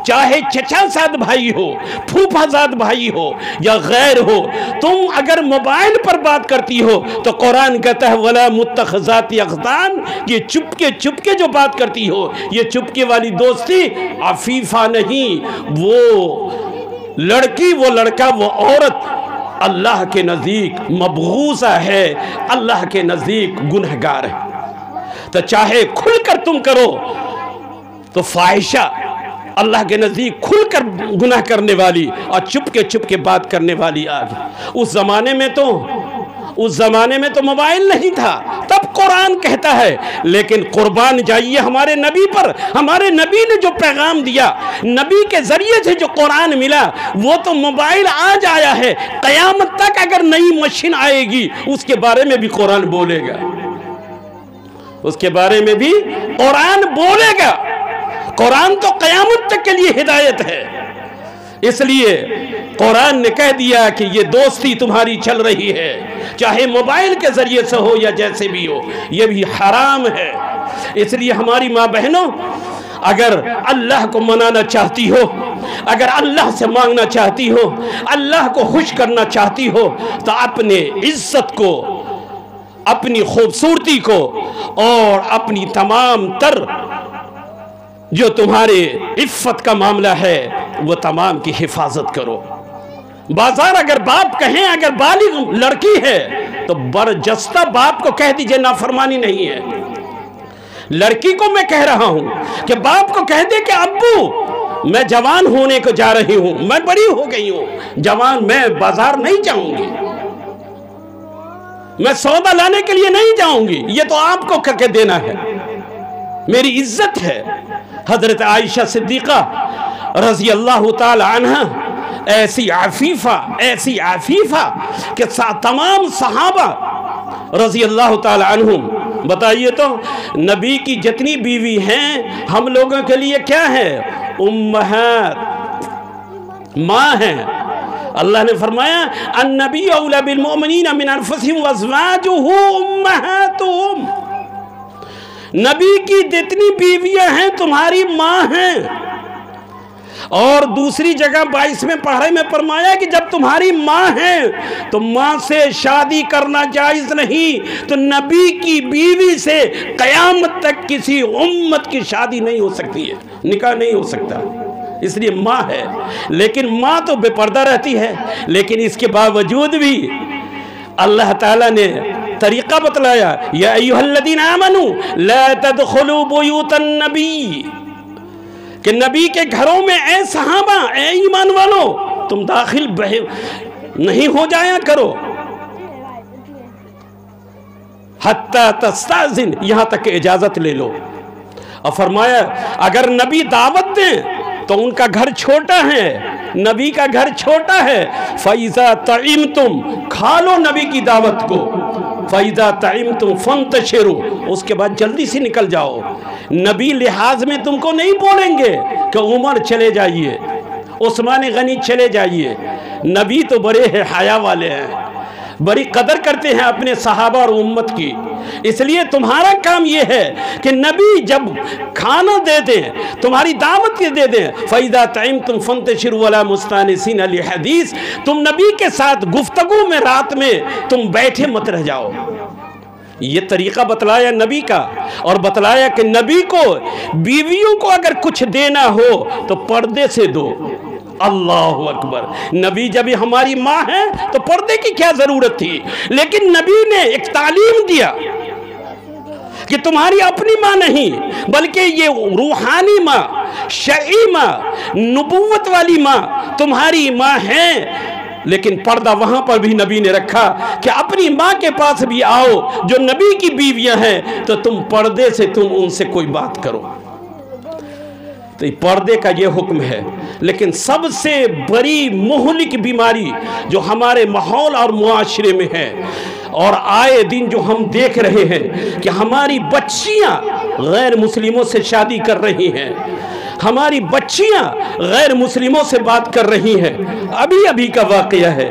चाहे चचाजाद भाई हो, फूफाजाद भाई हो या गैर हो, तुम अगर मोबाइल पर बात करती हो तो कुरान कहता है वला मुत्तखिज़ाति अख़दान, ये चुपके चुपके जो बात करती हो, ये चुपके वाली दोस्ती अफीफ़ा नहीं, वो लड़की, वो लड़का, वो औरत अल्लाह के नज़दीक मबगूज़ा है, अल्लाह के नज़दीक गुनहगार है। तो चाहे खुलकर तुम करो तो फाहिशा अल्लाह के नज़दीक खुलकर गुनाह करने वाली और चुपके चुपके बात करने वाली आगे। उस ज़माने में तो मोबाइल नहीं था, तब कुरान कहता है, लेकिन कुर्बान जाइए हमारे नबी पर। हमारे नबी ने जो पैगाम दिया, नबी के ज़रिए से जो कुरान मिला, वो तो मोबाइल आज आया है। क़यामत तक अगर नई मशीन आएगी उसके बारे में भी कुरान बोलेगा, उसके बारे में भी कुरान बोलेगा। कुरान तो क़यामत तक के लिए हिदायत है। इसलिए कुरान ने कह दिया कि ये दोस्ती तुम्हारी चल रही है, चाहे मोबाइल के ज़रिए से हो या जैसे भी हो, ये भी हराम है। इसलिए हमारी माँ बहनों, अगर अल्लाह को मनाना चाहती हो, अगर अल्लाह से मांगना चाहती हो, अल्लाह को खुश करना चाहती हो, तो अपने इज्जत को, अपनी खूबसूरती को और अपनी तमाम तर जो तुम्हारे इफ़्फ़त का मामला है वो तमाम की हिफाजत करो। बाजार अगर बाप कहें, अगर बालिग लड़की है तो बरजस्ता बाप को कह दीजिए, नाफरमानी नहीं है। लड़की को मैं कह रहा हूं कि बाप को कह दे कि अब्बू मैं जवान होने को जा रही हूं, मैं बड़ी हो गई हूं, जवान, मैं बाजार नहीं जाऊंगी, मैं सौदा लाने के लिए नहीं जाऊंगी, ये तो आपको करके देना है, मेरी इज्जत है। हजरत आयशा सिद्दीक़ा रज़ी अल्लाह ताला अन्हा ऐसी आफीफा कि तमाम सहाबा रज़ी अल्लाह ताला अन्हुम। बताइए तो नबी की जितनी बीवी हैं हम लोगों के लिए क्या है? उम्महात, माँ हैं। अल्लाह ने फरमाया अन्नबी औला बिल मोमिनीन मिन अनफुसिहिम व अज़वाजुहु उम्महातुहुम। नबी की जितनी बीवियां हैं तुम्हारी माँ हैं। और दूसरी जगह 22वें पारे में फरमाया कि जब तुम्हारी माँ है तो माँ से शादी करना जायज़ नहीं, तो नबी की बीवी से क़यामत तक किसी उम्मत की शादी नहीं हो सकती है, निकाह नहीं हो सकता, इसलिए माँ है। लेकिन माँ तो बेपर्दा रहती है, लेकिन इसके बावजूद भी अल्लाह ताला ने तरीक़ा बतलाया, या अय्युहल्लज़ीना आमनू ला तदखुलू बुयूतन नबी, कि नबी के घरों में ए सहाबा, ए ईमान वालो, तुम दाखिल नहीं हो जाया करो, हत्ता तस्ताज़िन, यहां तक इजाजत ले लो। और फरमाया अगर नबी दावत दें तो उनका घर छोटा है, नबी का घर छोटा है, फ़इज़ा तइमतुम, खा लो नबी की दावत को, फ़इज़ा तइमतुम फंतशिरू, उसके बाद जल्दी से निकल जाओ। नबी लिहाज में तुमको नहीं बोलेंगे कि उमर चले जाइए, उस्मान गनी चले जाइए। नबी तो बड़े हैं, हया वाले हैं, बड़ी कदर करते हैं अपने सहाबा और उम्मत की। इसलिए तुम्हारा काम यह है कि नबी जब खाना दे दें, तुम्हारी दावत दे दें, फ़इज़ा तइमतुम फंतशिरू वला मुस्तानिसीन अली हदीस, तुम नबी के साथ गुफ्तगू में रात में तुम बैठे मत रह जाओ। ये तरीक़ा बतलाया नबी का, और बतलाया कि नबी को बीवियों को अगर कुछ देना हो तो पर्दे से दो। अल्लाह अकबर। नबी जब हमारी माँ है तो पर्दे की क्या ज़रूरत थी, लेकिन नबी ने एक तालीम दिया कि तुम्हारी अपनी माँ नहीं, बल्कि ये रूहानी माँ, शरई माँ, नबूवत वाली माँ तुम्हारी माँ है। लेकिन पर्दा वहां पर भी नबी ने रखा कि अपनी माँ के पास भी आओ जो नबी की बीवियां हैं, तो तुम पर्दे से तुम उनसे कोई बात करो। तो पर्दे का ये हुक्म है। लेकिन सबसे बड़ी मुहलिक बीमारी जो हमारे माहौल और मुआशरे में है, और आए दिन जो हम देख रहे हैं कि हमारी बच्चियां गैर मुस्लिमों से शादी कर रही हैं, हमारी बच्चियां गैर मुस्लिमों से बात कर रही हैं। अभी अभी का वाक़या है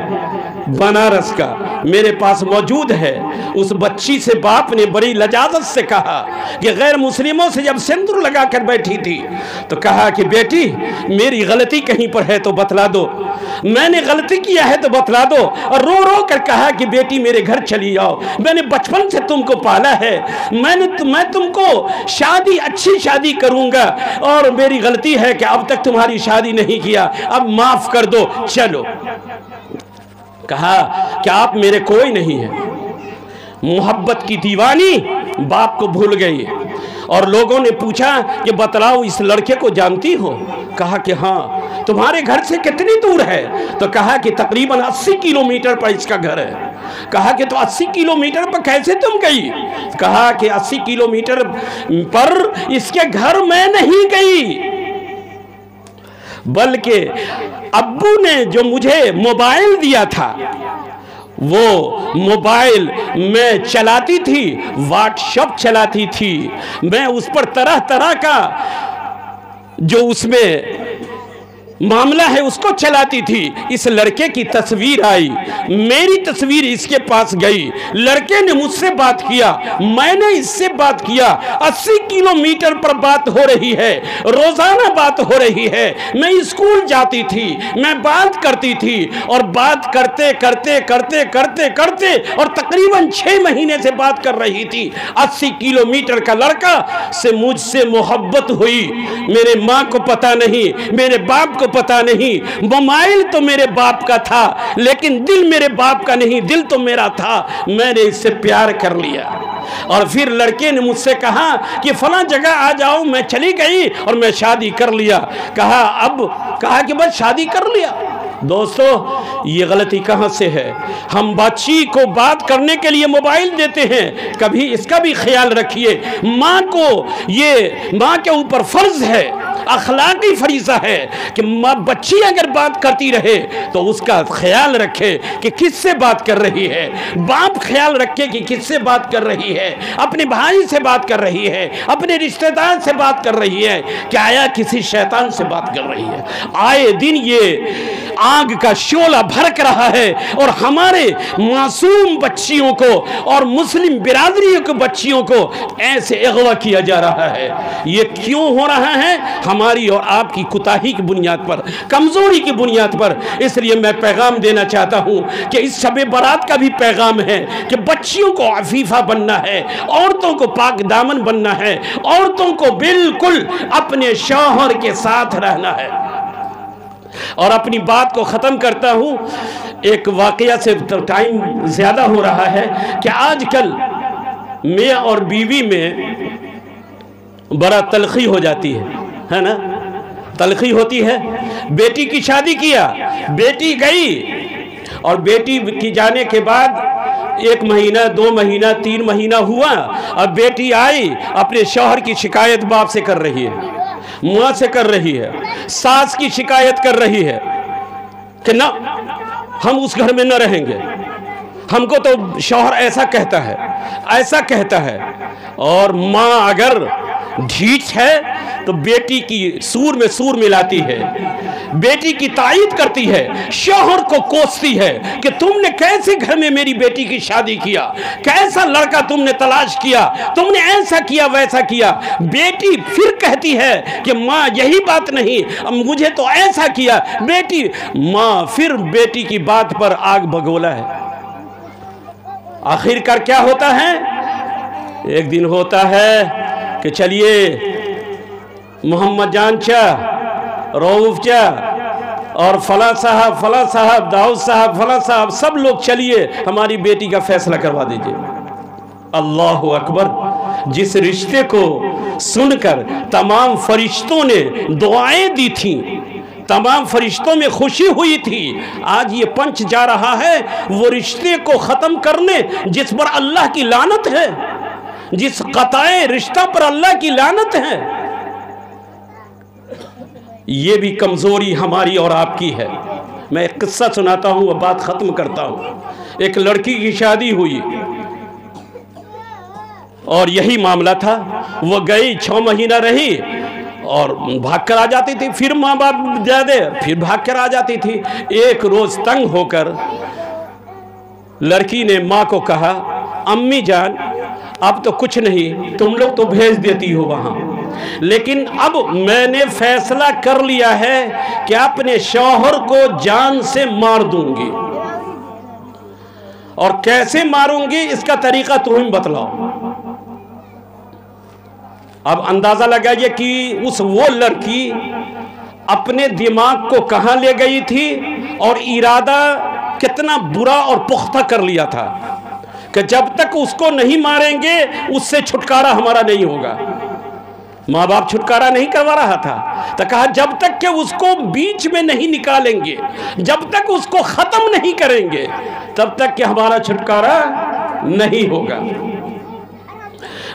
बनारस का, मेरे पास मौजूद है। उस बच्ची से बाप ने बड़ी लजाजत से कहा कि गैर मुस्लिमों से जब सिंदूर लगा कर बैठी थी तो कहा कि बेटी मेरी गलती कहीं पर है तो बतला दो, मैंने गलती किया है तो बतला दो। और रो रो कर कहा कि बेटी मेरे घर चली आओ, मैंने बचपन से तुमको पाला है, मैं तुमको शादी, अच्छी शादी करूँगा, और मेरी गलती है कि अब तक तुम्हारी शादी नहीं किया, अब माफ़ कर दो, चलो। कहा कि आप मेरे कोई नहीं है। मोहब्बत की दीवानी बाप को भूल गई। और लोगों ने पूछा कि बतलाओ इस लड़के को जानती हो? कहा कि हाँ। तुम्हारे घर से कितनी दूर है? तो कहा कि तकरीबन 80 किलोमीटर पर इसका घर है। कहा कि तो 80 किलोमीटर पर कैसे तुम गई? कहा कि 80 किलोमीटर पर इसके घर में नहीं गई, बल्कि अब्बू ने जो मुझे मोबाइल दिया था वो मोबाइल मैं चलाती थी, व्हाट्सएप चलाती थी, मैं उस पर तरह तरह का जो उसमें मामला है उसको चलाती थी। इस लड़के की तस्वीर आई, मेरी तस्वीर इसके पास गई, लड़के ने मुझसे बात किया, मैंने इससे बात किया, 80 किलोमीटर पर बात हो रही है, रोजाना बात हो रही है। मैं स्कूल जाती थी, मैं बात करती थी, और बात करते करते करते करते करते और तकरीबन 6 महीने से बात कर रही थी। 80 किलोमीटर का लड़का से मुझसे मोहब्बत हुई। मेरे माँ को पता नहीं, मेरे बाप को पता नहीं, मोबाइल तो मेरे बाप का था लेकिन दिल मेरे बाप का नहीं, दिल तो मेरा था। मैंने इससे प्यार कर लिया। और फिर लड़के ने मुझसे कहा कि फलां जगह आ जाओ, मैं चली गई और मैं शादी कर लिया। कहा कि बस शादी कर लिया। दोस्तों ये गलती कहाँ से है? हम बच्ची को बात करने के लिए मोबाइल देते हैं, कभी इसका भी ख्याल रखिए। माँ के ऊपर फर्ज है अखलाकी फरीज़ा है कि माँ बच्ची अगर बात करती रहे तो उसका ख्याल रखे कि किससे बात कर रही है, बाप ख्याल रखे कि किससे बात कर रही है, अपने भाई से बात कर रही है, अपने रिश्तेदार से बात कर रही है, क्या या किसी शैतान से बात कर रही है। आए दिन ये आग का शोला भड़क रहा है और हमारे मासूम बच्चियों को और मुस्लिम बिरादरियों के बच्चियों को ऐसे अगवा किया जा रहा है। ये क्यों हो रहा है? हमारी और आपकी कुताही की बुनियाद पर, कमजोरी की बुनियाद पर। इसलिए मैं पैगाम देना चाहता हूं कि इस शब बारात का भी पैगाम है कि बच्चियों को अफीफा बनना है, औरतों को पाक दामन बनना है, औरतों को बिल्कुल अपने शौहर के साथ रहना है। और अपनी बात को ख़त्म करता हूँ एक वाक़या से, तो टाइम ज़्यादा हो रहा है कि आजकल मियाँ और बीवी में बड़ा तलखी हो जाती है ना, तलखी होती है। बेटी की शादी किया, बेटी गई और बेटी की जाने के बाद 1 महीना 2 महीना 3 महीना हुआ, अब बेटी आई अपने शौहर की शिकायत बाप से कर रही है, माँ से कर रही है, सास की शिकायत कर रही है कि ना हम उस घर में न रहेंगे, हमको तो शौहर ऐसा कहता है, ऐसा कहता है। और माँ अगर ढीठ है तो बेटी की सूर में सूर मिलाती है, बेटी की तायीद करती है, शौहर को कोसती है कि तुमने कैसे घर में मेरी बेटी की शादी किया, कैसा लड़का तुमने तलाश किया, तुमने ऐसा किया वैसा किया। बेटी फिर कहती है कि माँ यही बात नहीं, मुझे तो ऐसा किया। बेटी माँ फिर बेटी की बात पर आग भगोला है। आखिरकार क्या होता है? एक दिन होता है कि चलिए मोहम्मद जान चा, रऊफ चा और फला साहब, दाऊद साहब, फला साहब, सब लोग चलिए हमारी बेटी का फैसला करवा दीजिए। अल्लाह अकबर। जिस रिश्ते को सुनकर तमाम फरिश्तों ने दुआएं दी थी, तमाम फरिश्तों में खुशी हुई थी, आज ये पंच जा रहा है वो रिश्ते को ख़त्म करने जिस पर अल्लाह की लानत है, जिस क़ताए रिश्ता पर अल्लाह की लानत है। ये भी कमज़ोरी हमारी और आपकी है। मैं एक किस्सा सुनाता हूँ, अब बात ख़त्म करता हूँ। एक लड़की की शादी हुई और यही मामला था। वो गई, 6 महीना रही और भाग कर आ जाती थी, फिर माँ बाप दे दे, फिर भाग कर आ जाती थी। एक रोज़ तंग होकर लड़की ने माँ को कहा, अम्मी जान अब तो कुछ नहीं, तुम लोग तो भेज देती हो वहाँ, लेकिन अब मैंने फैसला कर लिया है कि अपने शौहर को जान से मार दूंगी। और कैसे मारूंगी इसका तरीका तुम्हें बतलाओ। अब अंदाजा लगाइए कि वो लड़की अपने दिमाग को कहां ले गई थी और इरादा कितना बुरा और पुख्ता कर लिया था कि जब तक उसको नहीं मारेंगे उससे छुटकारा हमारा नहीं होगा। माँ बाप छुटकारा नहीं करवा रहा था, तो कहा जब तक कि उसको बीच में नहीं निकालेंगे, जब तक उसको खत्म नहीं करेंगे, तब तक कि हमारा छुटकारा नहीं होगा।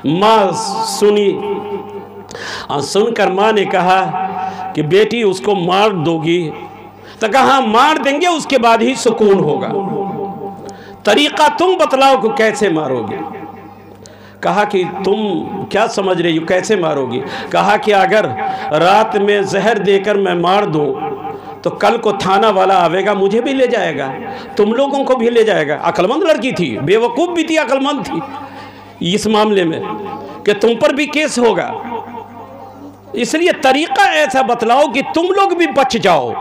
माँ सुनी, सुनकर माँ ने कहा कि बेटी उसको मार दोगी? तो कहा मार देंगे, उसके बाद ही सुकून होगा। तरीका तुम बतलाओ कि कैसे मारोगे। कहा कि तुम क्या समझ रही हो, कैसे मारोगी? कहा कि अगर रात में जहर देकर मैं मार दूं तो कल को थाना वाला आवेगा, मुझे भी ले जाएगा, तुम लोगों को भी ले जाएगा। अक्लमंद लड़की थी, बेवकूफ़ भी थी, अक्लमंद थी इस मामले में कि तुम पर भी केस होगा। इसलिए तरीका ऐसा बतलाओ कि तुम लोग भी बच जाओ।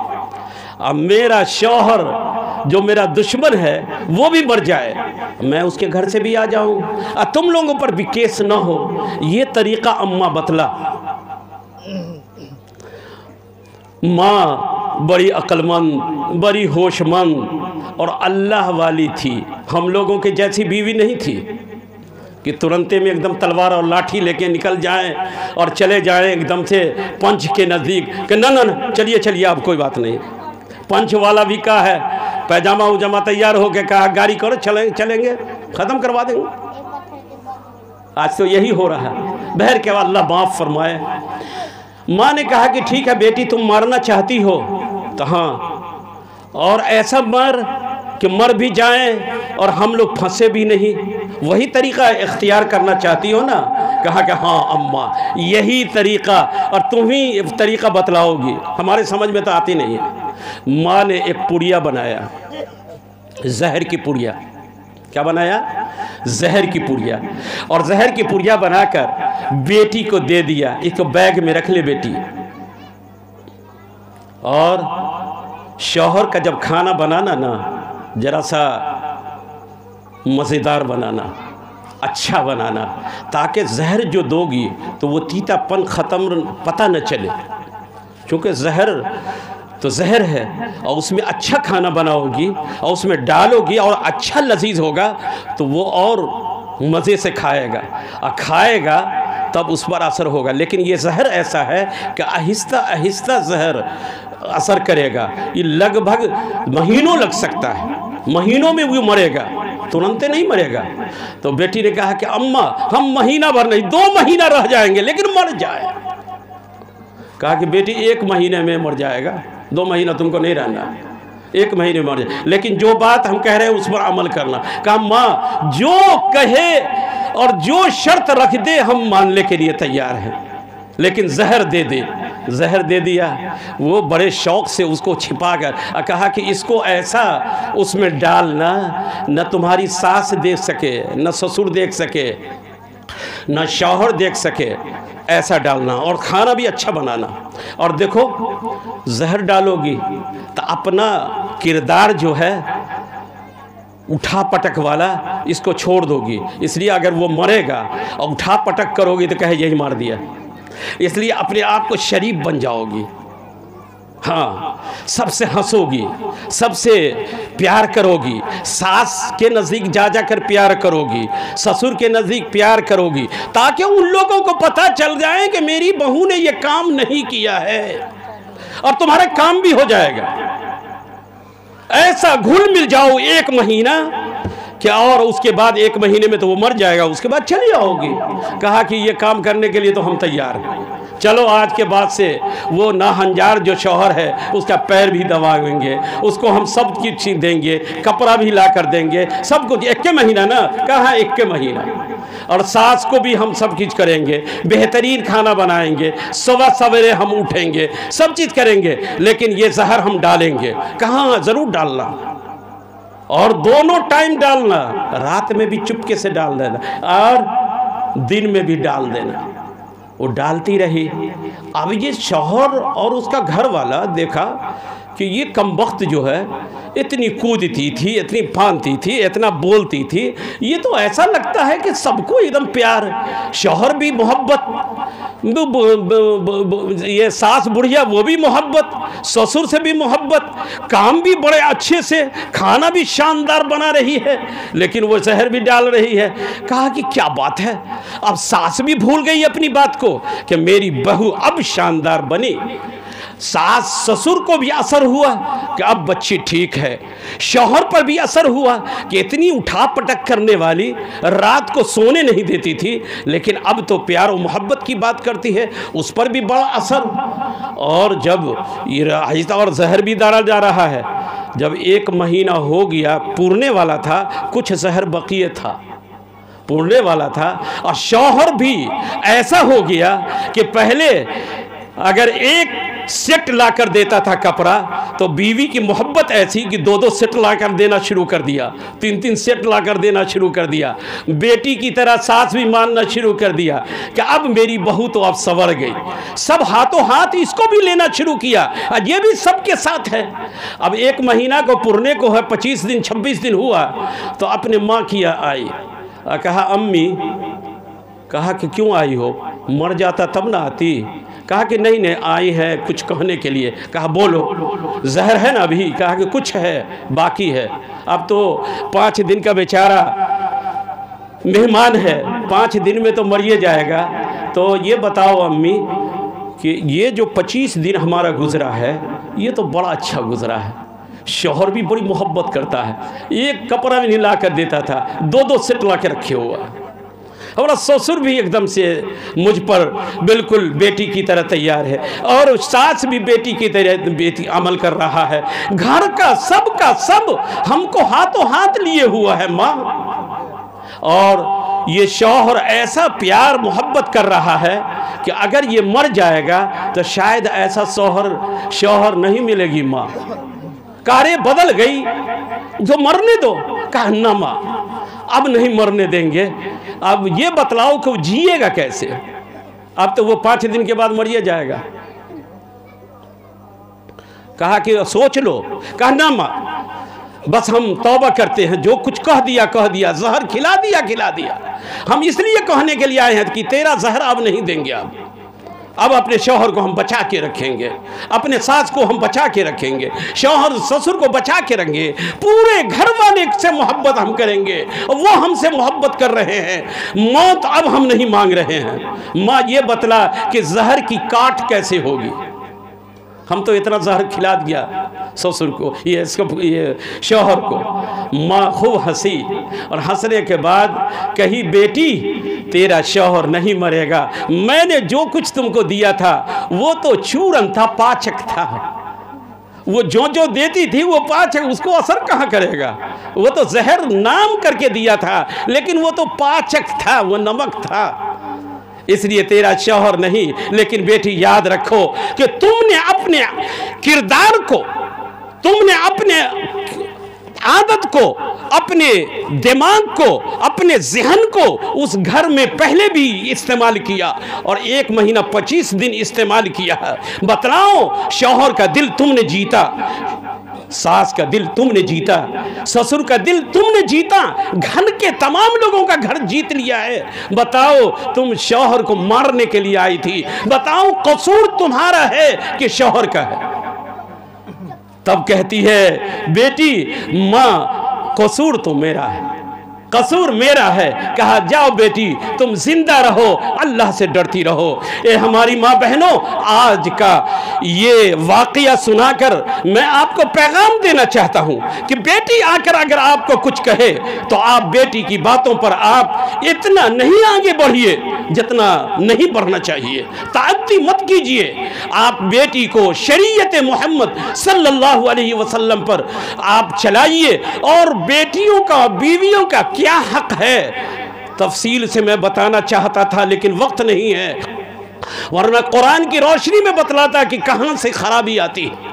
अब मेरा शौहर जो मेरा दुश्मन है वो भी मर जाए, मैं उसके घर से भी आ जाऊं, तुम लोगों पर भी केस ना हो। ये तरीका अम्मा बतला। माँ बड़ी अक्लमंद, बड़ी होशमंद और अल्लाह वाली थी। हम लोगों के जैसी बीवी नहीं थी कि तुरंते में एकदम तलवार और लाठी लेके निकल जाएं और चले जाएं एकदम से पंच के नज़दीक कि ना ना ना चलिए चलिए अब कोई बात नहीं। पंच वाला भी कहा है, पैजामा उजामा तैयार हो के कहा गाड़ी करो, चलेंगे, ख़त्म करवा देंगे। आज तो यही हो रहा है। बहर के अल्लाह माफ़ फरमाए। माँ ने कहा कि ठीक है बेटी, तुम मरना चाहती हो तो हाँ, और ऐसा मर कि मर भी जाएं और हम लोग फंसे भी नहीं, वही तरीक़ा इख्तियार करना चाहती हो ना? कहा कि हाँ अम्मा, यही तरीक़ा, और तुम ही तरीक़ा बतलाओगी, हमारे समझ में तो आती नहीं है। माँ ने एक पुड़िया बनाया, जहर की पुड़िया। क्या बनाया? जहर की पुड़िया। और जहर की पुड़िया बनाकर बेटी को दे दिया, इसको बैग में रख ले बेटी। और शौहर का जब खाना बनाना ना, जरा सा मज़ेदार बनाना, अच्छा बनाना, ताकि जहर जो दोगी तो वो तीतापन ख़त्म पता न चले, क्योंकि जहर तो जहर है, और उसमें अच्छा खाना बनाओगी और उसमें डालोगी और अच्छा लजीज होगा तो वो और मज़े से खाएगा, और खाएगा तब उस पर असर होगा। लेकिन ये जहर ऐसा है कि आहिस्ता आहिस्ता जहर असर करेगा, ये लगभग महीनों लग सकता है, महीनों में वो मरेगा, तुरंत नहीं मरेगा। तो बेटी ने कहा कि अम्मा हम महीना भर नहीं, 2 महीना रह जाएंगे लेकिन मर जाए। कहा कि बेटी 1 महीने में मर जाएगा, 2 महीना तुमको नहीं रहना, 1 महीने में मर जाए, लेकिन जो बात हम कह रहे हैं उस पर अमल करना। कहा माँ जो कहे और जो शर्त रख दे हम मानने के लिए तैयार हैं, लेकिन जहर दे दे। जहर दे दिया। वो बड़े शौक़ से उसको छिपा कर कहा कि इसको ऐसा उसमें डालना न तुम्हारी सास देख सके, न ससुर देख सके, न शौहर देख सके, ऐसा डालना, और खाना भी अच्छा बनाना। और देखो जहर डालोगी तो अपना किरदार जो है उठा पटक वाला इसको छोड़ दोगी, इसलिए अगर वो मरेगा और उठा पटक करोगी तो कहे यही मार दिया, इसलिए अपने आप को शरीफ बन जाओगी। हाँ, सबसे हंसोगी, सबसे प्यार करोगी, सास के नज़दीक जा जाकर प्यार करोगी, ससुर के नज़दीक प्यार करोगी, ताकि उन लोगों को पता चल जाए कि मेरी बहू ने ये काम नहीं किया है, और तुम्हारा काम भी हो जाएगा। ऐसा घुल मिल जाओ 1 महीना क्या, और उसके बाद 1 महीने में तो वो मर जाएगा, उसके बाद चली आओगी। कहा कि ये काम करने के लिए तो हम तैयार हैं, चलो आज के बाद से वो नाहंजार जो शौहर है उसका पैर भी दबाएंगे, उसको हम सब चीज़ देंगे, कपड़ा भी ला कर देंगे, सब कुछ। 1 महीना ना, कहा 1 महीना। और सास को भी हम सब चीज़ करेंगे, बेहतरीन खाना बनाएंगे, सुबह सवेरे हम उठेंगे, सब चीज़ करेंगे, लेकिन ये जहर हम डालेंगे। कहाँ? ज़रूर डालना, और दोनों टाइम डालना, रात में भी चुपके से डाल देना और दिन में भी डाल देना। वो डालती रही। अब ये शौहर और उसका घर वाला देखा कि ये कमबख्त जो है इतनी कूदती थी, इतनी फांदती थी, इतना बोलती थी, ये तो ऐसा लगता है कि सबको एकदम प्यार, शौहर भी मोहब्बत, ये सास बुढ़िया वो भी मोहब्बत, ससुर से भी मोहब्बत, काम भी बड़े अच्छे से, खाना भी शानदार बना रही है, लेकिन वो जहर भी डाल रही है। कहा कि क्या बात है, अब सास भी भूल गई अपनी बात को कि मेरी बहू अब शानदार बनी। सास ससुर को भी असर हुआ कि अब बच्ची ठीक है, शौहर पर भी असर हुआ कि इतनी उठा पटक करने वाली रात को सोने नहीं देती थी, लेकिन अब तो प्यार और मोहब्बत की बात करती है, उस पर भी बड़ा असर। और जब ये आहिस्ता और जहर भी डाला जा रहा है, जब 1 महीना हो गया, पूरने वाला था, कुछ जहर बकिए था, पूरने वाला था, और शौहर भी ऐसा हो गया कि पहले अगर 1 सेट ला कर देता था कपड़ा, तो बीवी की मोहब्बत ऐसी कि 2-2 सेट ला कर देना शुरू कर दिया, 3-3 सेट ला कर देना शुरू कर दिया। बेटी की तरह सास भी मानना शुरू कर दिया कि अब मेरी बहू तो अब संवर गई। सब हाथों हाथ इसको भी लेना शुरू किया, और ये भी सबके साथ है। अब 1 महीना को पुरने को है, 25 दिन 26 दिन हुआ, तो अपने माँ की आई, कहा अम्मी, कहा कि क्यों आई हो, मर जाता तब ना आती। कहा कि नहीं नहीं, आई है कुछ कहने के लिए। कहा बोलो, जहर है ना अभी? कहा कि कुछ है, बाकी है, अब तो 5 दिन का बेचारा मेहमान है, 5 दिन में तो मरिए जाएगा। तो ये बताओ अम्मी कि ये जो 25 दिन हमारा गुजरा है, ये तो बड़ा अच्छा गुजरा है, शौहर भी बड़ी मोहब्बत करता है, 1 कपड़ा भी नहीं ला कर देता था, 2-2 सेट ला के रखे हुआ। हमारा ससुर भी एकदम से मुझ पर बिल्कुल बेटी की तरह तैयार है, और सास भी बेटी की तरह बेटी अमल कर रहा है। घर का सब हमको हाथों हाथ लिए हुआ है माँ। और ये शौहर ऐसा प्यार मोहब्बत कर रहा है कि अगर ये मर जाएगा तो शायद ऐसा शौहर नहीं मिलेगी माँ। कारे बदल गई, जो मरने दो। कहा ना माँ, अब नहीं मरने देंगे। अब ये बतलाओ कि वो जिएगा कैसे? अब तो वो 5 दिन के बाद मरिए जाएगा। कहा कि सोच लो। कहा ना माँ, बस हम तौबा करते हैं, जो कुछ कह दिया, जहर खिला दिया। हम इसलिए कहने के लिए आए हैं कि तेरा जहर अब नहीं देंगे। अब अपने शौहर को हम बचा के रखेंगे, अपने सास को हम बचा के रखेंगे, शौहर ससुर को बचा के रखेंगे, पूरे घर वाले से मोहब्बत हम करेंगे। वो हमसे मोहब्बत कर रहे हैं, मौत अब हम नहीं मांग रहे हैं। माँ ये बतला कि जहर की काट कैसे होगी। हम तो इतना जहर खिला दिया ससुर को, ये शौहर को। माँ खूब हंसी, और हंसने के बाद कही, बेटी तेरा शौहर नहीं मरेगा। मैंने जो कुछ तुमको दिया था वो तो चूरन था, पाचक था। वो जो देती थी वो पाचक, उसको असर कहाँ करेगा? वो तो जहर नाम करके दिया था, लेकिन वो तो पाचक था, वो नमक था। इसलिए तेरा शौहर नहीं। लेकिन बेटी याद रखो कि तुमने अपने किरदार को, तुमने अपने आदत को, अपने दिमाग को, अपने जहन को उस घर में पहले भी इस्तेमाल किया, और 1 महीना 25 दिन इस्तेमाल किया। बतलाओ, शौहर का दिल तुमने जीता, सास का दिल तुमने जीता, ससुर का दिल तुमने जीता, घर के तमाम लोगों का घर जीत लिया है। बताओ, तुम शौहर को मारने के लिए आई थी। बताओ, कसूर तुम्हारा है कि शौहर का है? तब कहती है बेटी, माँ कसूर तो मेरा है, कसूर मेरा है। कहा जाओ बेटी, तुम जिंदा रहो, अल्लाह से डरती रहो। ये हमारी माँ बहनों, आज का ये वाक़या सुनाकर मैं आपको पैगाम देना चाहता हूँ कि बेटी आकर अगर आपको कुछ कहे तो आप बेटी की बातों पर आप इतना नहीं आगे बढ़िए जितना नहीं बढ़ना चाहिए। ताअद्दी मत कीजिए। आप बेटी को शरीयत मोहम्मद सल्लल्लाहु अलैहि वसल्लम पर आप चलाइए, और बेटियों का, बीवियों का क्या हक है तफसील से मैं बताना चाहता था, लेकिन वक्त नहीं है, वरना कुरान की रोशनी में बतलाता कि कहां से खराबी आती है,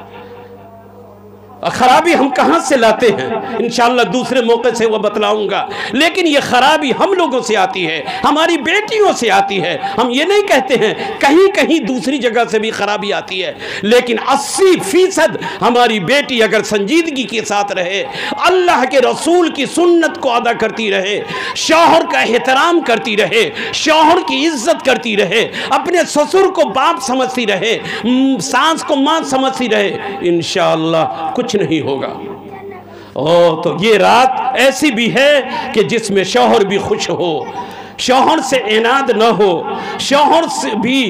खराबी हम कहां से लाते हैं। इंशाअल्लाह दूसरे मौके से वो बतलाऊंगा। लेकिन ये खराबी हम लोगों से आती है, हमारी बेटियों से आती है। हम ये नहीं कहते हैं, कहीं कहीं दूसरी जगह से भी खराबी आती है, लेकिन 80% हमारी बेटी अगर संजीदगी के साथ रहे, अल्लाह के रसूल की सुन्नत को अदा करती रहे, शौहर का एहतराम करती रहे, शौहर की इज्जत करती रहे, अपने ससुर को बाप समझती रहे, सास को माँ समझती रहे, इंशाअल्लाह कुछ नहीं होगा। तो ये रात ऐसी भी है कि जिसमें शौहर भी खुश हो, शौहर से इनाद न हो, शौहर से भी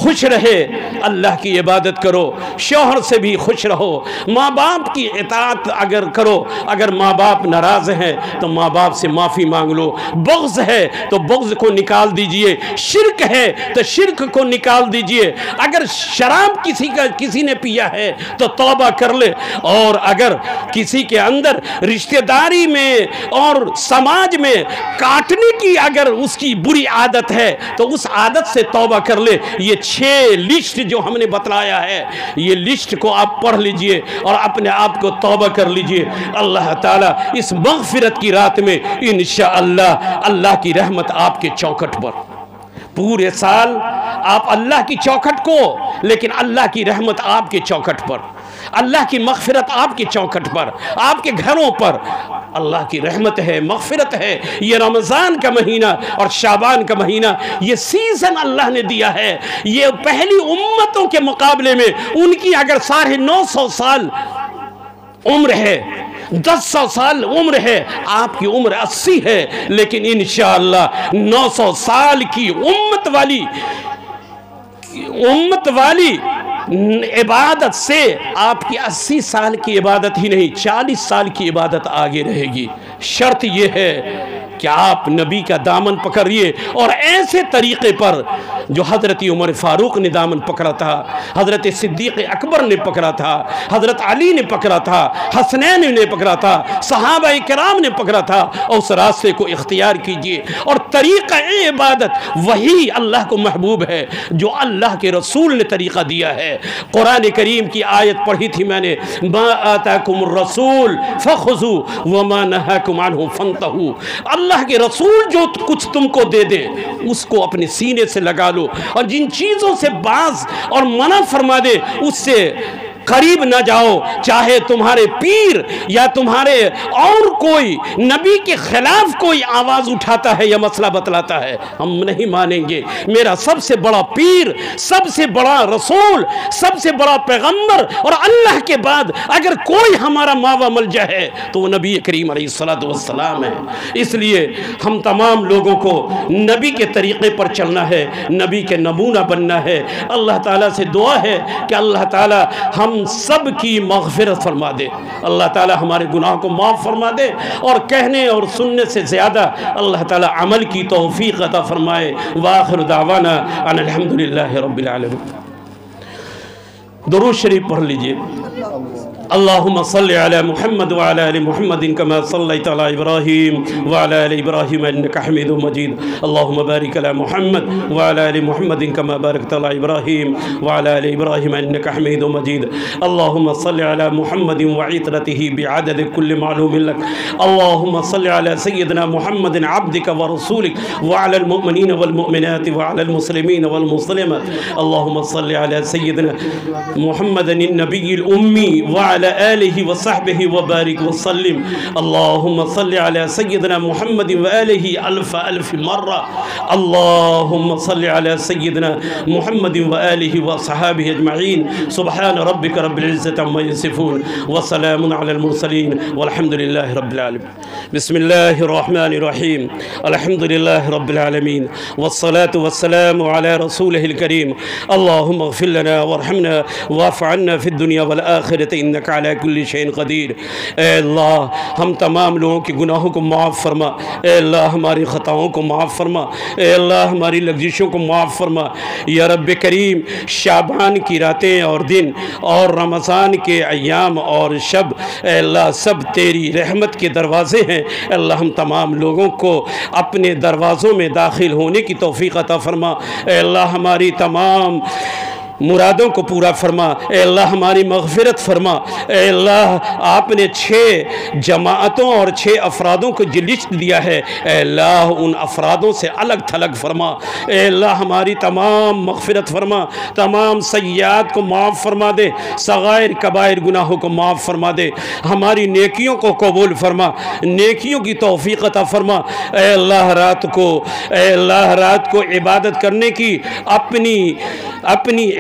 खुश रहे। अल्लाह की इबादत करो, शौहर से भी खुश रहो, माँ बाप की इताअत अगर करो। अगर माँ बाप नाराज़ हैं तो माँ बाप से माफ़ी मांग लो। बग़्ज़ है तो बग़्ज़ को निकाल दीजिए, शिर्क है तो शिर्क को निकाल दीजिए। अगर शराब किसी ने पिया है तो तौबा कर ले, और अगर किसी के अंदर रिश्तेदारी में और समाज में काटने की अगर उसकी बुरी आदत है तो उस आदत से तौबा कर ले। ये 6 लिस्ट जो हमने बतलाया है, ये लिस्ट को आप पढ़ लीजिए और अपने आप को तौबा कर लीजिए। अल्लाह ताला इस मग़फ़िरत की रात में इंशाअल्लाह अल्लाह की रहमत आपके चौखट पर, पूरे साल आप अल्लाह की चौखट को, लेकिन अल्लाह की रहमत आपके चौखट पर, अल्लाह की मग़फ़िरत आपके चौखट पर, आपके घरों पर अल्लाह की रहमत है, मग़फ़िरत है। ये रमज़ान का महीना और शाबान का महीना, ये सीज़न अल्लाह ने दिया है। ये पहली उम्मतों के मुकाबले में उनकी अगर 950 साल उम्र है, 1000 साल उम्र है, आपकी उम्र 80 है, लेकिन इंशाअल्लाह 900 साल की उम्मत वाली इबादत से आपकी 80 साल की इबादत ही नहीं, 40 साल की इबादत आगे रहेगी। शर्त यह है कि आप नबी का दामन पकड़िए और ऐसे तरीक़े पर जो हज़रत उमर फ़ारूक ने दामन पकड़ा था, हज़रत सिद्दीक़ अकबर ने पकड़ा था, हज़रत अली ने पकड़ा था, हसनैन ने पकड़ा था, सहाबा किराम ने पकड़ा था। और उस रास्ते को इख्तियार कीजिए। और तरीक़ा इबादत वही अल्लाह को महबूब है जो अल्लाह के रसूल ने तरीक़ा दिया है। कुरान करीम की आयत पढ़ी थी मैंने, मा आताकुमुर रसूल फखुज़ू व मा नहाकुम अन्हु फंतहू। अल्लाह के रसूल जो कुछ तुमको दे दे उसको अपने सीने से लगा लो, और जिन चीज़ों से बाज़ और मना फरमा दे उससे करीब न जाओ। चाहे तुम्हारे पीर या तुम्हारे और कोई नबी के खिलाफ कोई आवाज़ उठाता है या मसला बतलाता है, हम नहीं मानेंगे। मेरा सबसे बड़ा पीर, सबसे बड़ा रसूल, सबसे बड़ा पैगंबर और अल्लाह के बाद अगर कोई हमारा मावा मलजा है तो वो नबी करीम अलैहिस्सलातु वस्सलाम है। इसलिए हम तमाम लोगों को नबी के तरीक़े पर चलना है, नबी के नमूना बनना है। अल्लाह ताला से दुआ है कि अल्लाह ताला हम सब की मग़फ़िरत फरमा दे, अल्लाह ताला हमारे गुनाह को माफ़ फरमा दे, और कहने और सुनने से ज़्यादा अल्लाह ताला अमल की तौफ़ीक़ अता फरमाए। वाखिर दावाना अनिल हम्दुलिल्लाहि रब्बिल आलमीन। दुरूद शरीफ पढ़ लीजिए। अल्लाहुम्मा सल्लि अला मुहम्मद व अला आलि मुहम्मदिन कमा सल्लैता अला इब्राहीम व अला आलि इब्राहीम इन्नका हमीदुम मजीद। अल्लाहुम्मा बारिक अला मुहम्मद व अला आलि मुहम्मदिन कमा बारकता अला इब्राहीम व अला आलि इब्राहीम इन्नका हमीदुम मजीद। अल्लाहुम्मा सल्लि अला मुहम्मदिन व इत्रतिही बिअदद कुल्लि मालूमिन लक। अल्लाहुम्मा सल्लि अला सय्यिदिना मुहम्मदिन अब्दिका व रसूलिक व अलल मुमिनीन वल मुमिनात व अलल मुस्लिमीन वल मुस्लिमात। अल्लाहुम्मा सल्लि अला सय्यिदिना मुहम्मदिन नबिय्यिल उम्मी व अला आलिहि व सहबिहि व बारिक व सल्लिम। अल्लाहुम्मा सल्लि अला सय्यिदिना मुहम्मदिन व आलिहि अल्फ अल्फ मर्रा। अल्लाहुम्मा सल्लि अला सय्यिदिना मुहम्मदिन व आलिहि व सहाबिहि अजमईन। सुब्हान रब्बिका रब्बिल इज्जति अम्मा यसिफून व सलामुन अलल मुरसलीन वल्हम्दुलिल्लाहि रब्बिल आलमीन। बिस्मिल्लाहिर रहमानिर रहीम। अल्हम्दुलिल्लाहि रब्बिल आलमीन वस्सलातु वस्सलामु अला रसूलिहिल करीम। अल्लाहुम्मा इग़फिर लना वरहमना वाफ़ अन्ना फ़िद दुनिया वल आखिरति इन्नका अला कुल्लि शैइन क़दीर। ए अल्लाह हम तमाम लोगों के गुनाहों को माफ़ फरमा। ए अल्लाह हमारी ख़ताओं को माफ़ फरमा। ए अल्लाह हमारी लग़ज़िशों को माफ़ फरमा। या रब्बे करीम, शाबान की रातें और दिन और रमज़ान के अय्याम और शब, ए अल्लाह सब तेरी रहमत के दरवाज़े हैं। अल्लाह हम तमाम लोगों को अपने दरवाज़ों में दाखिल होने की तौफ़ीक़ अता फरमा। ए अल्लाह हमारी तमाम मुरादों को पूरा फरमा। ए अल्लाह हमारी मग़फ़िरत फरमा। ए अल्लाह आपने 6 जमाअतों और 6 अफरादों को जो लिस्ट दिया है, ए अल्लाह उन अफरादों से अलग थलग फरमा। ए अल्लाह हमारी तमाम मग़फ़िरत फरमा, तमाम सय्यात को माफ़ फरमा दे, सगायर कबायर गुनाहों को माफ़ फरमा दे, हमारी नेकियों को कबूल फरमा, नेकियों की तौफ़ीक़ अता फरमा। ए अल्लाह रात को इबादत करने की अपनी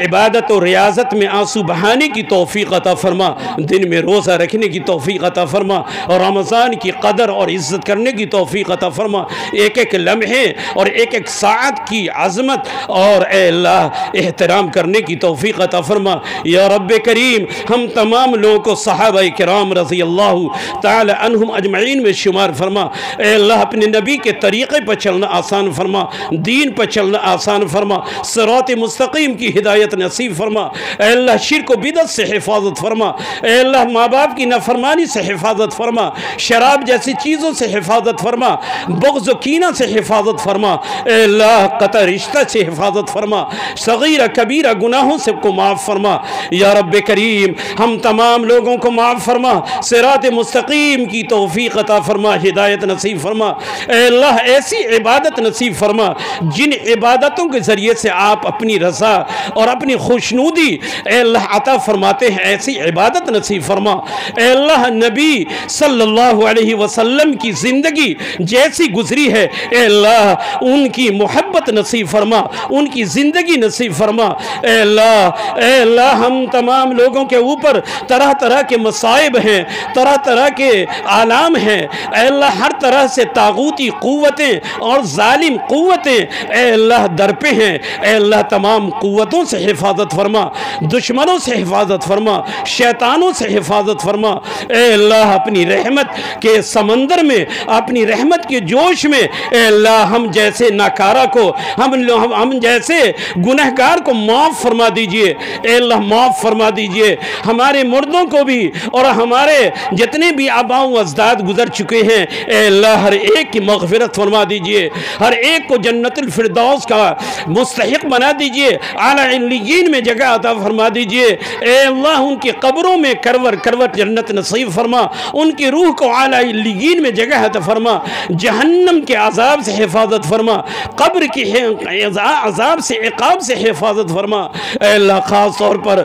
इबादत और रियाजत में आंसू बहाने की तौफ़ीक़ अता फरमा, दिन में रोज़ा रखने की तौफ़ीक़ अता फरमा, और रमज़ान की कदर और इज़्ज़त करने की तौफ़ीक़ अता फरमा। एक एक लम्हे और एक एक साअत की अज़मत और ए अल्लाह एहतराम करने की तौफ़ीक़ अता फरमा। या रब्बे करीम, हम तमाम लोगों को सहाबाए किराम रज़ी अल्लाहु ताला अन्हुम अजमईन में शुमार फरमा। ए अल्लाह अपने नबी के तरीक़े पर चलना आसान फरमा, दीन पर चलना आसान फरमा, सिरात मुस्तक़ीम की हिदायत नसीब फरमा। अल्लाह शिर्क व बिदअत से हिफाजत फरमा। अल्लाह माँ बाप की नाफरमानी से हिफाजत फरमा, शराब जैसी चीज़ों से हिफाजत फरमा, बुग़्ज़ व कीना से हिफाजत फरमा। अल्लाह क़तअ रिश्ता से हिफाजत फरमा, सगीरा कबीरा गुनाहों से को माफ़ फरमा। या रब्बे करीम, हम तमाम लोगों को माफ़ फरमा, सिरात मुस्तक़ीम की तौफ़ीक़ अता फरमा, हिदायत नसीब फरमा। अल्लाह ऐसी इबादत नसीब फरमा जिन इबादतों के ज़रिए से आप अपनी रज़ा और अपनी खुशनूदी अल्लाह अता फरमाते हैं, ऐसी इबादत नसीब फरमा। अल्लाह नबी सल्लल्लाहु अलैहि वसल्लम की ज़िंदगी जैसी गुजरी है, अल्लाह उनकी मोहब्बत नसीब फरमा, उनकी ज़िंदगी नसीब फरमा। अल्लाह हम तमाम लोगों के ऊपर तरह तरह के मसाइब हैं, तरह तरह के आलाम हैं। अल्लाह हर तरह से तागूती क़ुव्वतें और ज़ालिम क़ुव्वतें अल्लाह दर पे हैं। अल्लाह तमाम कुव्वतों से हिफाजत फरमा, दुश्मनों से हिफाजत फरमा, शैतानों से हिफाजत फरमा। ए अल्लाह अपनी रहमत के समंदर में, अपनी रहमत के जोश में ए अल्लाह हम जैसे नाकारा को, हम जैसे गुनहगार को माफ़ फरमा दीजिए। ए अल्लाह माफ़ फरमा दीजिए हमारे मुर्दों को भी और हमारे जितने भी आबाओ अजदाद गुजर चुके हैं। ए अल्लाह हर एक की मग़फ़िरत फरमा दीजिए, हर एक को जन्नतुल फिरदौस का मुस्तहिक बना दीजिए, आला इल्लियीन में जगह अता फरमा दीजिए। ए अल्लाह उनकी कब्रों में करवर करवट जन्नत नसीब फरमा, उनकी रूह को आला इल्लियीन में जगह अता फरमा, जहन्नम के अजाब से हिफाजत फरमा, कब्र की अजाब से इक़ाब से हिफाजत फरमा। ए अल्लाह ख़ास तौर पर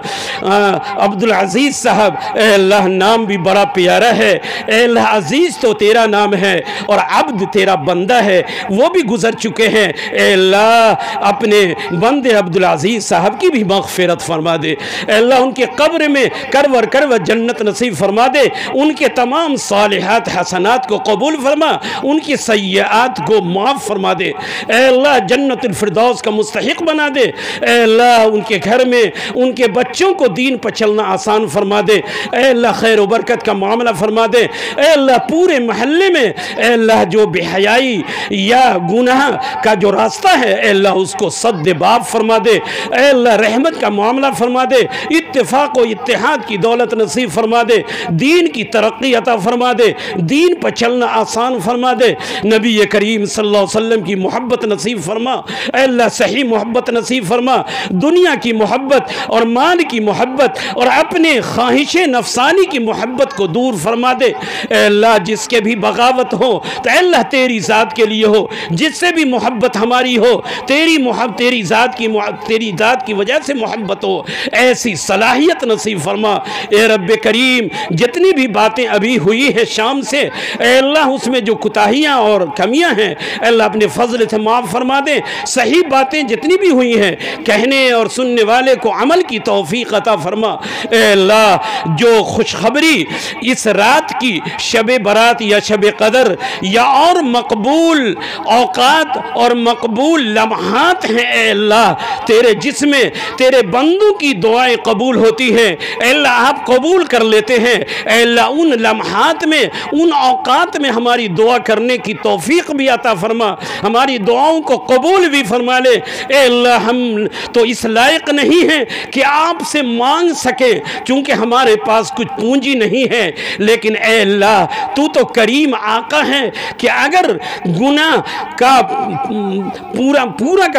अब्दुल अज़ीज़ साहब, ए अल्लाह नाम भी बड़ा प्यारा है। ए अल्लाह अज़ीज़ तो तेरा नाम है और अब्द तेरा बंदा है, वो भी गुजर चुके हैं। ए अल्लाह अपने बंदे अब्दुल अज़ीज़ साहब की भी मग़फ़िरत फरमा दे। ए अल्लाह उनके कब्र में करवर करवर जन्नत नसीब फरमा दे, उनके तमाम सालिहात हसनात को कबूल फरमा, उनकी सय्यात को माफ़ फरमा दे। ए अल्लाह जन्नतुल फिरदौस का मुस्तहिक बना दे। ए अल्लाह उनके घर में उनके बच्चों को दीन पर चलना आसान फरमा दे। ए अल्लाह खैर व बरकत का मामला फरमा दे। ए अल्लाह पूरे महल्ले में ए अल्लाह जो बेहयाई या गुनाह का जो रास्ता है ए अल्लाह उसको सद्दे बाब फरमा दे। ए अल्लाह रहमत का मामला फरमा दे, इत्तेफाक व इत्तेहाद की दौलत नसीब फरमा दे, दीन की तरक्की अता फरमा दे, दीन पर चलना आसान फरमा दे, नबी करीम सल्लल्लाहु अलैहि वसल्लम की मोहब्बत नसीब फरमा। ए अल्लाह सही मोहब्बत नसीब फरमा, दुनिया की मोहब्बत और माल की मोहब्बत और अपने ख्वाहिश नफसानी की मोहब्बत को दूर फरमा दे। ए अल्लाह जिसके भी बगावत हो तो अल्लाह तेरी ज़ात के लिए हो, जिससे भी मोहब्बत हमारी हो तेरी ज़ात की वजह से मोहब्बत हो, ऐसी सलाहियत नसीब फरमा। ए रब्बे करीम जितनी भी बातें अभी हुई है शाम से ए अल्लाह उसमें जो कुताहियाँ और कमियाँ हैं अल्लाह अपने फजल से माफ़ फरमा दे। सही बातें जितनी भी हुई हैं कहने और सुनने वाले को अमल की तौफीक अता फरमा। ए अल्लाह जो खुशखबरी इस रात की शब बरात या शब कदर या और मकबूल औकात और मकबूल लम्हात हैं ए अल्लाह तेरे जिसमें तेरे बंदों की दुआएं कबूल होती हैं अल्लाह आप कबूल कर लेते हैं। अल्लाह उन लम्हात में उन औकात में हमारी दुआ करने की तौफीक भी अता फरमा, हमारी दुआओं को कबूल भी फरमा ले। ए अल्लाह हम तो इस लायक नहीं हैं कि आपसे मांग सके क्योंकि हमारे पास कुछ पूंजी नहीं है, लेकिन ए अल्लाह तू तो करीम आका है कि अगर गुनाह का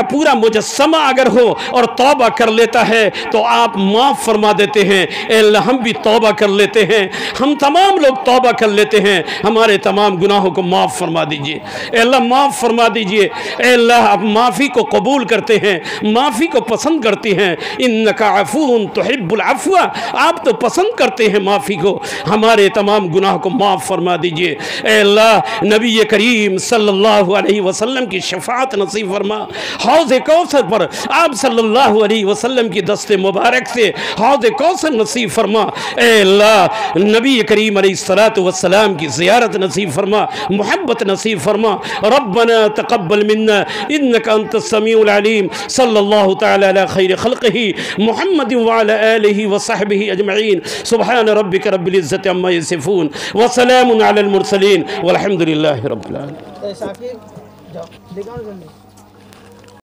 पूरा मुजस्समा अगर हो और तौबा कर लेता है तो आप माफ़ फरमा देते हैं। ए अल्लाह हम भी तौबा कर लेते हैं, हम तमाम लोग तौबा कर लेते हैं, हमारे तमाम गुनाहों को माफ़ फरमा दीजिए। ए अल्लाह माफ़ फरमा दीजिए। ए अल्लाह आप माफ़ी को कबूल करते हैं, माफ़ी को पसंद करते हैं। इन्नका अफ़ून तुहिब्बुल अफ़्वा, आप तो पसंद करते हैं माफ़ी को, हमारे तमाम गुनाह को माफ़ फरमा दीजिए। ए अल्लाह नबी करीम सल्लल्लाहु अलैहि वसल्लम की शफ़ाअत नसीब फरमा। हौज़ कौसर पर आप सल्लल्लाहु अलैहि वसल्लम की दस्ते मुबारक से हौज़ कौसर नसीब फरमा। ए अल्लाह नबी करीम अलैहिस्सलातु वस्सलाम की ज़ियारत नसीब फरमा, मोहब्बत नसीब फरमा। रब्बना तक़ब्बल मिन्ना इन्नका अंतस समीउल अलीम। सल्लल्लाहु तआला अला खैरि खल्क़िही मुहम्मद व अला आलिहि व सहबिही अजमईन। सुब्हान रब्बिका रब्बिल इज़्ज़ति अम्मा यसिफून व सलामुन अलल मुरसलीन वल्हम्दुलिल्लाहि रब्बिल आलमीन।